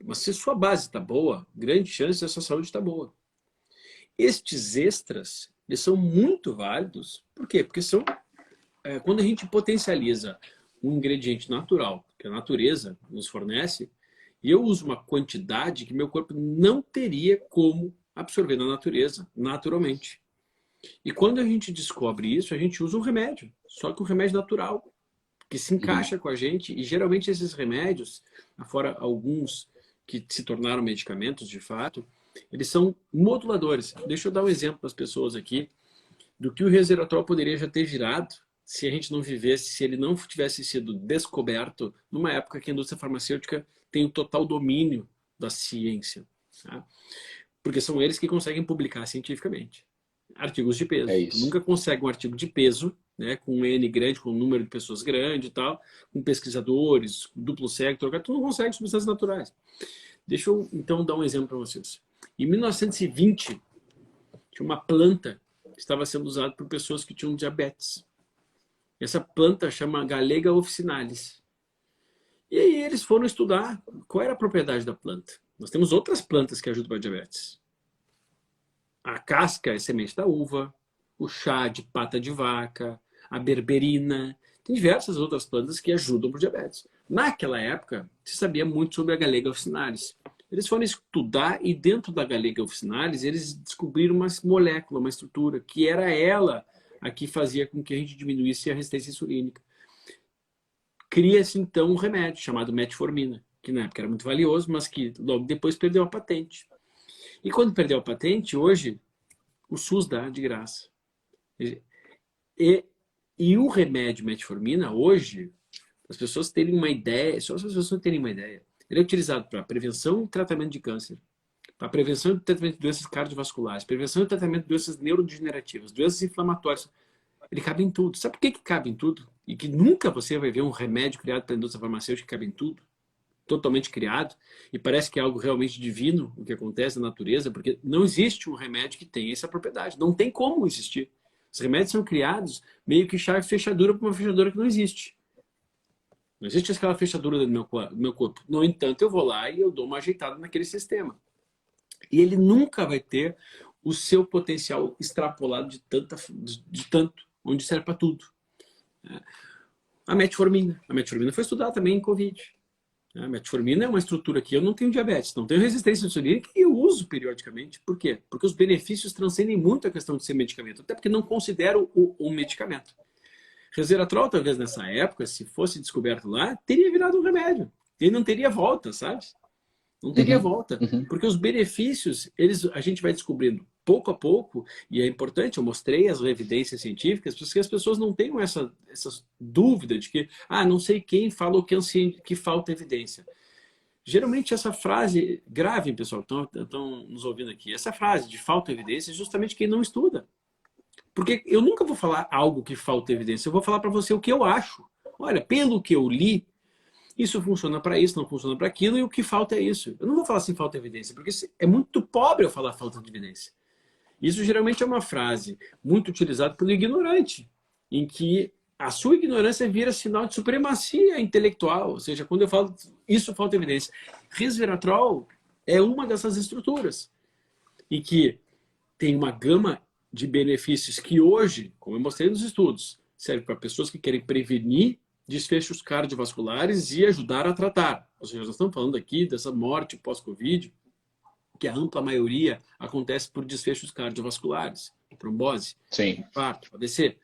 [SPEAKER 2] Mas se sua base está boa, grande chance da sua saúde estar boa. Estes extras, eles são muito válidos. Por quê? Porque são, quando a gente potencializa um ingrediente natural, que a natureza nos fornece, e eu uso uma quantidade que meu corpo não teria como absorver na natureza, naturalmente. E quando a gente descobre isso, a gente usa um remédio, só que um remédio natural, que se encaixa com a gente, e geralmente esses remédios, fora alguns que se tornaram medicamentos de fato, eles são moduladores. Deixa eu dar um exemplo para as pessoas aqui do que o resveratrol poderia já ter virado se a gente não vivesse, se ele não tivesse sido descoberto numa época que a indústria farmacêutica tem o total domínio da ciência. Tá? Porque são eles que conseguem publicar cientificamente. Artigos de peso. Tu nunca consegue um artigo de peso, né, com um N grande, com um número de pessoas grande e tal, com pesquisadores, duplo cego, tu não consegue substâncias naturais. Deixa eu, então, dar um exemplo para vocês. Em 1920, tinha uma planta que estava sendo usada por pessoas que tinham diabetes. Essa planta chama Galega officinalis. E aí eles foram estudar qual era a propriedade da planta. Nós temos outras plantas que ajudam para diabetes. A casca é semente da uva, o chá de pata de vaca, a berberina. Tem diversas outras plantas que ajudam para o diabetes. Naquela época, se sabia muito sobre a Galega officinalis. Eles foram estudar e dentro da Galega officinalis eles descobriram uma molécula, uma estrutura, que era ela a que fazia com que a gente diminuísse a resistência insulínica. Cria-se então um remédio chamado metformina, que na época era muito valioso, mas que logo depois perdeu a patente. E quando perdeu a patente, hoje o SUS dá de graça. E o remédio metformina, hoje, as pessoas terem uma ideia, só as pessoas terem uma ideia, ele é utilizado para prevenção e tratamento de câncer, para prevenção e tratamento de doenças cardiovasculares, prevenção e tratamento de doenças neurodegenerativas, doenças inflamatórias. Ele cabe em tudo. Sabe por que cabe em tudo? E que nunca você vai ver um remédio criado pela indústria farmacêutica que cabe em tudo? Totalmente criado, e parece que é algo realmente divino o que acontece na natureza, porque não existe um remédio que tenha essa propriedade. Não tem como existir. Os remédios são criados meio que chave fechadura para uma fechadura que não existe. Não existe aquela fechadura do meu corpo. No entanto, eu vou lá e eu dou uma ajeitada naquele sistema. E ele nunca vai ter o seu potencial extrapolado de tanto, onde serve para tudo. A metformina. A metformina foi estudada também em Covid. A metformina é uma estrutura que eu não tenho diabetes, não tenho resistência insulínica e eu uso periodicamente. Por quê? Porque os benefícios transcendem muito a questão de ser medicamento, até porque não considero um medicamento. Resveratrol, talvez nessa época, se fosse descoberto lá, teria virado um remédio. Ele não teria volta, sabe? Não teria volta. Porque os benefícios, a gente vai descobrindo pouco a pouco, e é importante, eu mostrei as evidências científicas, porque as pessoas não tenham essa dúvida de que, não sei quem falou que falta evidência. Geralmente essa frase, gravem, pessoal, estão nos ouvindo aqui, essa frase de falta de evidência é justamente quem não estuda. Porque eu nunca vou falar algo que falta evidência, eu vou falar para você o que eu acho. Olha, pelo que eu li, isso funciona para isso, não funciona para aquilo, e o que falta é isso. Eu não vou falar assim falta evidência, porque é muito pobre eu falar falta de evidência. Isso geralmente é uma frase muito utilizada pelo ignorante, em que a sua ignorância vira sinal de supremacia intelectual. Ou seja, quando eu falo isso falta evidência. Resveratrol é uma dessas estruturas, em que tem uma gama de benefícios que hoje, como eu mostrei nos estudos, serve para pessoas que querem prevenir desfechos cardiovasculares e ajudar a tratar. Ou seja, nós estamos falando aqui dessa morte pós-Covid, que a ampla maioria acontece por desfechos cardiovasculares, trombose,
[SPEAKER 1] Sim.
[SPEAKER 2] infarto, AVC.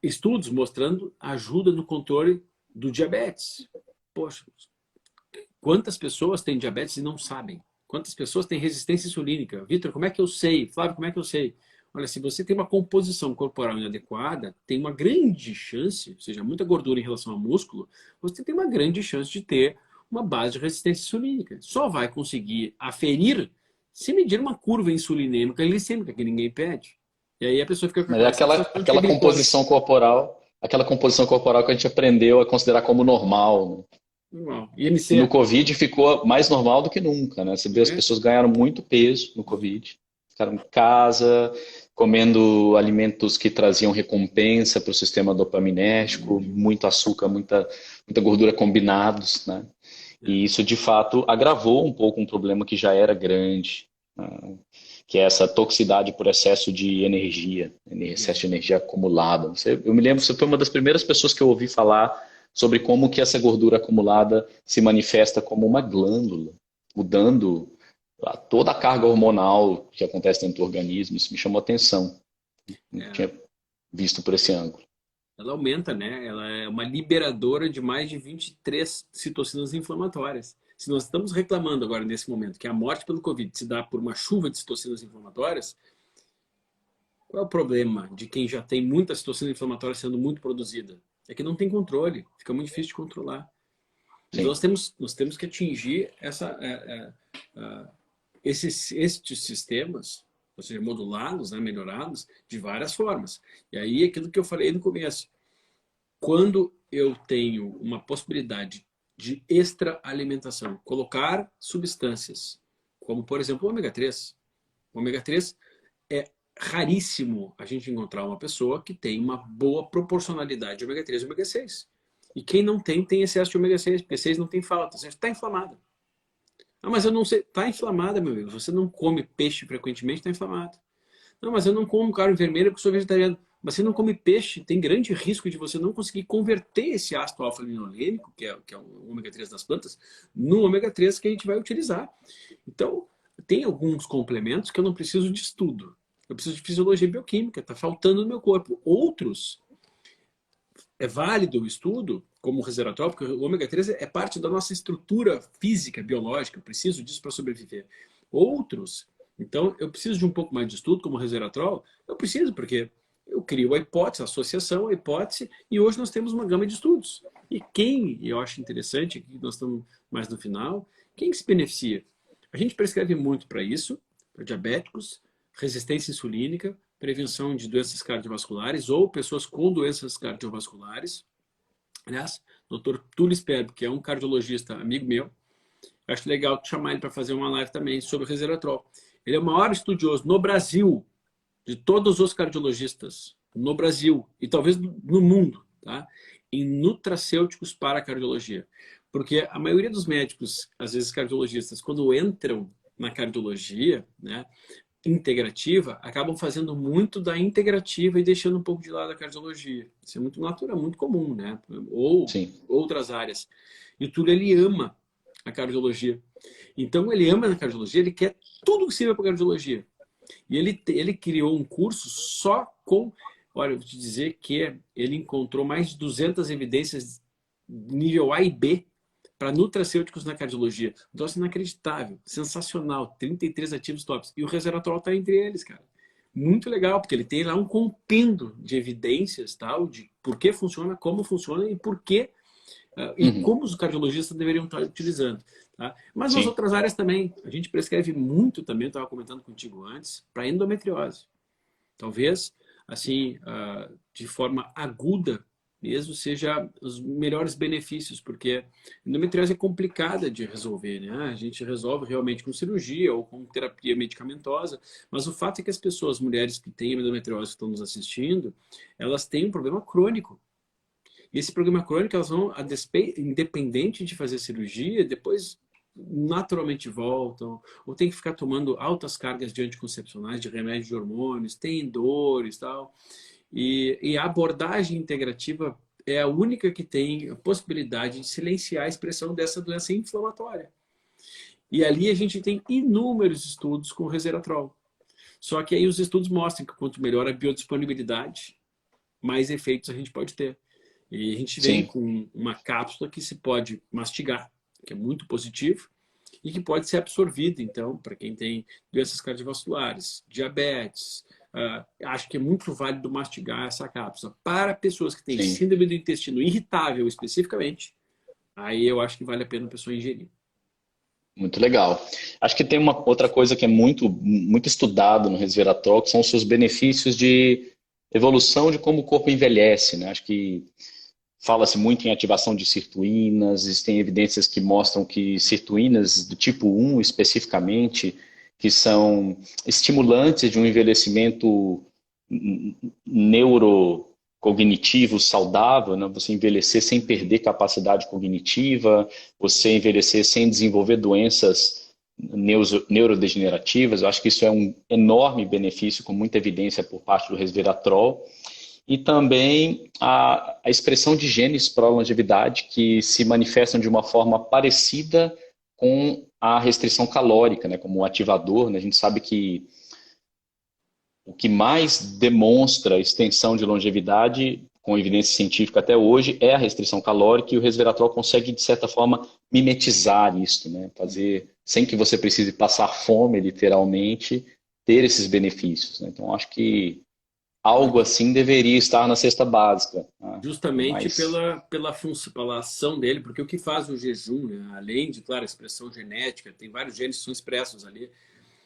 [SPEAKER 2] Estudos mostrando ajuda no controle do diabetes. Poxa, quantas pessoas têm diabetes e não sabem? Quantas pessoas têm resistência insulínica? Vitor, como é que eu sei? Flávio, como é que eu sei? Olha, se você tem uma composição corporal inadequada, tem uma grande chance, ou seja, muita gordura em relação ao músculo, você tem uma grande chance de ter uma base de resistência insulínica. Só vai conseguir aferir se medir uma curva insulinêmica e glicêmica, que ninguém pede. E aí a pessoa fica com
[SPEAKER 1] Mas é aquela composição corporal que a gente aprendeu a considerar como normal, né? E no
[SPEAKER 2] IMC.
[SPEAKER 1] Covid ficou mais normal do que nunca, né? Você vê as pessoas ganharam muito peso no Covid, ficaram em casa, comendo alimentos que traziam recompensa para o sistema dopaminérgico, muito açúcar, muita gordura combinados, né? E isso, de fato, agravou um pouco um problema que já era grande, né? Que é essa toxicidade por excesso de energia, excesso de energia acumulada. Eu me lembro, você foi uma das primeiras pessoas que eu ouvi falar sobre como que essa gordura acumulada se manifesta como uma glândula, mudando toda a carga hormonal que acontece dentro do organismo. Isso me chamou a atenção. Não tinha visto por esse ângulo.
[SPEAKER 2] Ela aumenta, né? Ela é uma liberadora de mais de 23 citocinas inflamatórias. Se nós estamos reclamando agora, nesse momento, que a morte pelo Covid se dá por uma chuva de citocinas inflamatórias, qual é o problema de quem já tem muita citocina inflamatória sendo muito produzida? É que não tem controle, fica muito difícil de controlar. Então nós temos que atingir estes sistemas, ou seja, modulados, né, melhorados, de várias formas. E aí, aquilo que eu falei no começo, quando eu tenho uma possibilidade de extra alimentação, colocar substâncias, como por exemplo o ômega 3. O ômega 3 é raríssimo a gente encontrar uma pessoa que tem uma boa proporcionalidade de ômega 3 e ômega 6. E quem não tem, tem excesso de ômega 6, porque 6 não tem falta, você está inflamado. Ah, mas eu não sei, está inflamada, meu amigo. Você não come peixe frequentemente, está inflamado. Não, mas eu não como carne vermelha porque sou vegetariano. Mas você não come peixe, tem grande risco de você não conseguir converter esse ácido alfa-linolênico, que é o ômega 3 das plantas, no ômega 3 que a gente vai utilizar. Então, tem alguns complementos que eu não preciso de estudo. Eu preciso de fisiologia bioquímica, está faltando no meu corpo. Outros, é válido o estudo, como o resveratrol, porque o ômega 3 é parte da nossa estrutura física, biológica. Eu preciso disso para sobreviver. Outros, então, eu preciso de um pouco mais de estudo, como o resveratrol. Eu preciso, porque eu crio a hipótese, a associação, a hipótese, e hoje nós temos uma gama de estudos. E eu acho interessante, aqui nós estamos mais no final, quem se beneficia? A gente prescreve muito para isso, para diabéticos, resistência insulínica, prevenção de doenças cardiovasculares ou pessoas com doenças cardiovasculares. Aliás, o Dr. Túlio Sperber, que é um cardiologista amigo meu, acho legal chamar ele para fazer uma live também sobre o resveratrol. Ele é o maior estudioso no Brasil de todos os cardiologistas no Brasil e talvez no mundo, tá? Em nutracêuticos para a cardiologia. Porque a maioria dos médicos, às vezes cardiologistas, quando entram na cardiologia, né, integrativa, acabam fazendo muito da integrativa e deixando um pouco de lado a cardiologia. Isso é muito natural, muito comum, né? Ou
[SPEAKER 1] Sim.
[SPEAKER 2] outras áreas. E o Túlio, ele ama a cardiologia. Então, ele ama a cardiologia, ele quer tudo que sirva para cardiologia. E ele criou um curso só com... Olha, eu vou te dizer que ele encontrou mais de 200 evidências nível A e B para nutracêuticos na cardiologia. Nossa, inacreditável, sensacional, 33 ativos tops. E o resveratrol está entre eles, cara. Muito legal, porque ele tem lá um compêndio de evidências, tal, de por que funciona, como funciona e por que e como os cardiologistas deveriam estar utilizando. Tá? Mas nas
[SPEAKER 1] Sim.
[SPEAKER 2] outras áreas também, a gente prescreve muito também, eu estava comentando contigo antes, para endometriose. Talvez, assim, de forma aguda mesmo, seja os melhores benefícios, porque endometriose é complicada de resolver, né? A gente resolve realmente com cirurgia ou com terapia medicamentosa, mas o fato é que as pessoas, mulheres que têm endometriose que estão nos assistindo, elas têm um problema crônico. E esse problema crônico, elas vão, independente de fazer cirurgia, depois naturalmente voltam, ou tem que ficar tomando altas cargas de anticoncepcionais, de remédios de hormônios, tem dores e tal. E a abordagem integrativa é a única que tem a possibilidade de silenciar a expressão dessa doença inflamatória. E ali a gente tem inúmeros estudos com resveratrol. Só que aí os estudos mostram que quanto melhor a biodisponibilidade, mais efeitos a gente pode ter. E a gente vem
[SPEAKER 1] Sim.
[SPEAKER 2] com uma cápsula que se pode mastigar, que é muito positivo, e que pode ser absorvida, então, para quem tem doenças cardiovasculares, diabetes. Acho que é muito válido mastigar essa cápsula. Para pessoas que têm
[SPEAKER 1] Sim.
[SPEAKER 2] síndrome do intestino irritável especificamente, aí eu acho que vale a pena a pessoa ingerir.
[SPEAKER 1] Muito legal. Acho que tem uma outra coisa que é muito estudado no resveratrol, que são os seus benefícios de evolução de como o corpo envelhece, né? Acho que fala-se muito em ativação de sirtuínas, existem evidências que mostram que sirtuínas do tipo 1 especificamente, que são estimulantes de um envelhecimento neurocognitivo saudável, né? Você envelhecer sem perder capacidade cognitiva, você envelhecer sem desenvolver doenças neurodegenerativas. Eu acho que isso é um enorme benefício, com muita evidência por parte do resveratrol. E também a expressão de genes pró-longevidade que se manifestam de uma forma parecida com a restrição calórica, né, como um ativador. Né? A gente sabe que o que mais demonstra extensão de longevidade, com evidência científica até hoje, é a restrição calórica, e o resveratrol consegue, de certa forma, mimetizar isso, né? Fazer, sem que você precise passar fome, literalmente, ter esses benefícios. Né? Então, acho que algo assim deveria estar na cesta básica. Né?
[SPEAKER 2] Justamente
[SPEAKER 1] Mas,
[SPEAKER 2] pela função, pela ação dele, porque o que faz o jejum, né? Além de, claro, a expressão genética, tem vários genes que são expressos ali,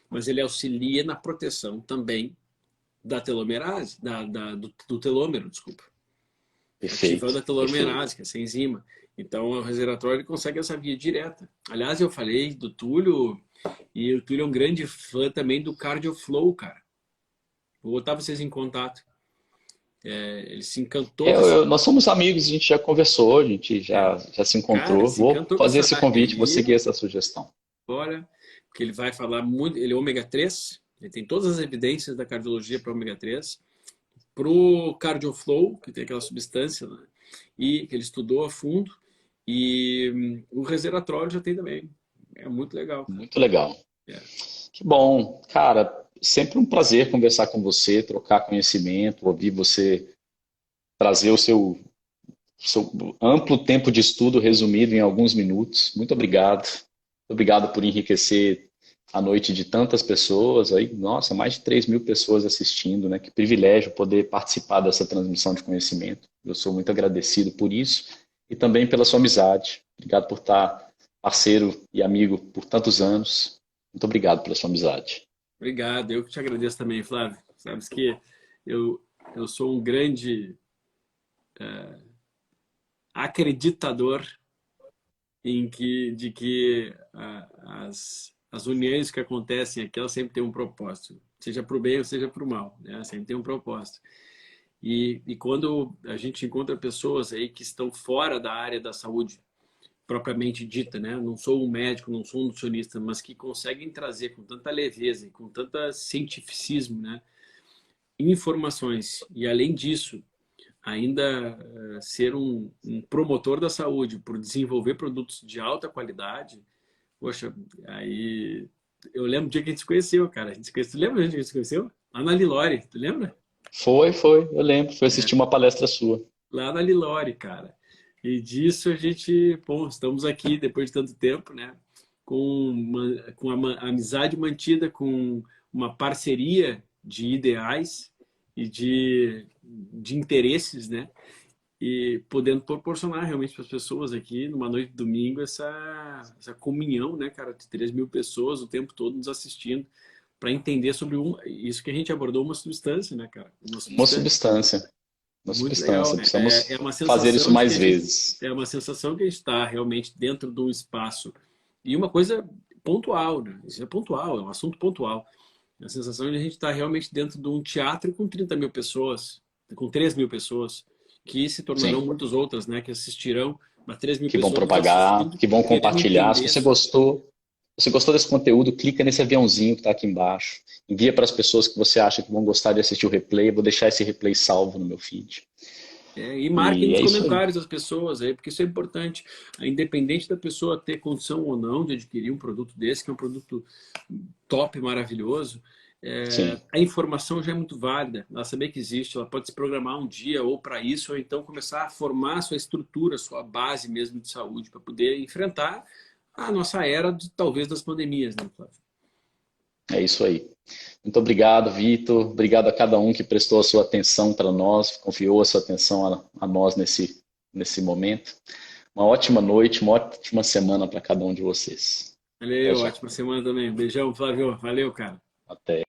[SPEAKER 2] mas ele auxilia na proteção também da telomerase, do telômero, desculpa. Ativando
[SPEAKER 1] perfeito,
[SPEAKER 2] a telomerase,
[SPEAKER 1] perfeito.
[SPEAKER 2] que é essa enzima. Então, o resveratrol ele consegue essa via direta. Aliás, eu falei do Túlio, e o Túlio é um grande fã também do CardioFlow, cara. Vou botar vocês em contato. Ele se encantou com essa.
[SPEAKER 1] Nós somos amigos, a gente já conversou, a gente
[SPEAKER 2] É,
[SPEAKER 1] já se
[SPEAKER 2] cara,
[SPEAKER 1] encontrou.
[SPEAKER 2] se
[SPEAKER 1] Vou
[SPEAKER 2] encantou com
[SPEAKER 1] fazer
[SPEAKER 2] essa
[SPEAKER 1] esse
[SPEAKER 2] área
[SPEAKER 1] convite, vou
[SPEAKER 2] aí,
[SPEAKER 1] seguir essa sugestão.
[SPEAKER 2] fora, porque ele vai falar muito. Ele é ômega 3, ele tem todas as evidências da cardiologia para ômega 3, para o CardioFlow, que tem aquela substância, né? E que ele estudou a fundo, e o resveratrol já tem também. É muito legal, cara.
[SPEAKER 1] Muito legal.
[SPEAKER 2] É.
[SPEAKER 1] Que bom. Cara, sempre um prazer conversar com você, trocar conhecimento, ouvir você trazer o seu amplo tempo de estudo resumido em alguns minutos. Muito obrigado. Obrigado por enriquecer a noite de tantas pessoas. Aí, nossa, mais de 3.000 pessoas assistindo, né? Que privilégio poder participar dessa transmissão de conhecimento. Eu sou muito agradecido por isso e também pela sua amizade. Obrigado por estar parceiro e amigo por tantos anos. Muito obrigado pela sua amizade.
[SPEAKER 2] Obrigado, eu que te agradeço também, Flávio. Sabes que eu, eu sou um grande acreditador de que as uniões que acontecem aqui, elas sempre têm um propósito, seja para o bem ou seja para o mal, né? Sempre tem um propósito. E quando a gente encontra pessoas aí que estão fora da área da saúde propriamente dita, né? Não sou um médico, não sou um nutricionista, mas que conseguem trazer com tanta leveza e com tanta cientificismo, né? Informações. E além disso, ainda ser um promotor da saúde por desenvolver produtos de alta qualidade, poxa, aí eu lembro do dia que a gente se conheceu, cara. A gente se conheceu, tu lembra do dia que a gente se conheceu? Lá na Lilore, tu lembra?
[SPEAKER 1] Foi, eu lembro. Fui
[SPEAKER 2] É,
[SPEAKER 1] assistir uma palestra sua.
[SPEAKER 2] lá na Lilore, cara. E disso a gente, bom, estamos aqui depois de tanto tempo, né? Com a amizade mantida, com uma parceria de ideais e de interesses, né? e podendo proporcionar realmente para as pessoas aqui, numa noite de domingo, essa comunhão, né, cara, de 3.000 pessoas o tempo todo nos assistindo, para entender sobre isso que a gente abordou, uma substância, né, cara? Uma
[SPEAKER 1] Uma
[SPEAKER 2] substância
[SPEAKER 1] substância. Uma
[SPEAKER 2] muito legal.
[SPEAKER 1] substância.
[SPEAKER 2] É
[SPEAKER 1] Precisamos
[SPEAKER 2] uma
[SPEAKER 1] fazer isso
[SPEAKER 2] sensação de que
[SPEAKER 1] mais vezes.
[SPEAKER 2] é uma sensação que a gente está realmente dentro de um espaço. E uma coisa pontual, né? Isso é pontual, é um assunto pontual. A sensação de a gente estar realmente dentro de um teatro com 30.000 pessoas, com 3.000 pessoas, que se tornarão
[SPEAKER 1] Sim.
[SPEAKER 2] muitas outras, né? Que assistirão, mas 3.000
[SPEAKER 1] Que vão
[SPEAKER 2] pessoas
[SPEAKER 1] propagar,
[SPEAKER 2] assistindo,
[SPEAKER 1] que vão
[SPEAKER 2] querendo
[SPEAKER 1] compartilhar.
[SPEAKER 2] entender.
[SPEAKER 1] Se você gostou desse conteúdo, clica nesse aviãozinho que está aqui embaixo. Envia para as pessoas que você acha que vão gostar de assistir o replay. Eu vou deixar esse replay salvo no meu feed.
[SPEAKER 2] E marquem
[SPEAKER 1] E
[SPEAKER 2] nos
[SPEAKER 1] é isso aí.
[SPEAKER 2] comentários as pessoas aí, porque isso é importante. Independente da pessoa ter condição ou não de adquirir um produto desse, que é um produto top, maravilhoso,
[SPEAKER 1] Sim,
[SPEAKER 2] a informação já é muito válida. Ela saber que existe, ela pode se programar um dia ou para isso, ou então começar a formar a sua estrutura, a sua base mesmo de saúde, para poder enfrentar a nossa era, talvez, das pandemias, né, Flávio?
[SPEAKER 1] é isso aí. Muito obrigado, Vitor. Obrigado a cada um que prestou a sua atenção para nós, confiou a sua atenção a nós nesse momento. Uma ótima noite, uma ótima semana para cada um de vocês. Até
[SPEAKER 2] Valeu,
[SPEAKER 1] já.
[SPEAKER 2] ótima semana também. Beijão, Flávio. Valeu, cara.
[SPEAKER 1] Até.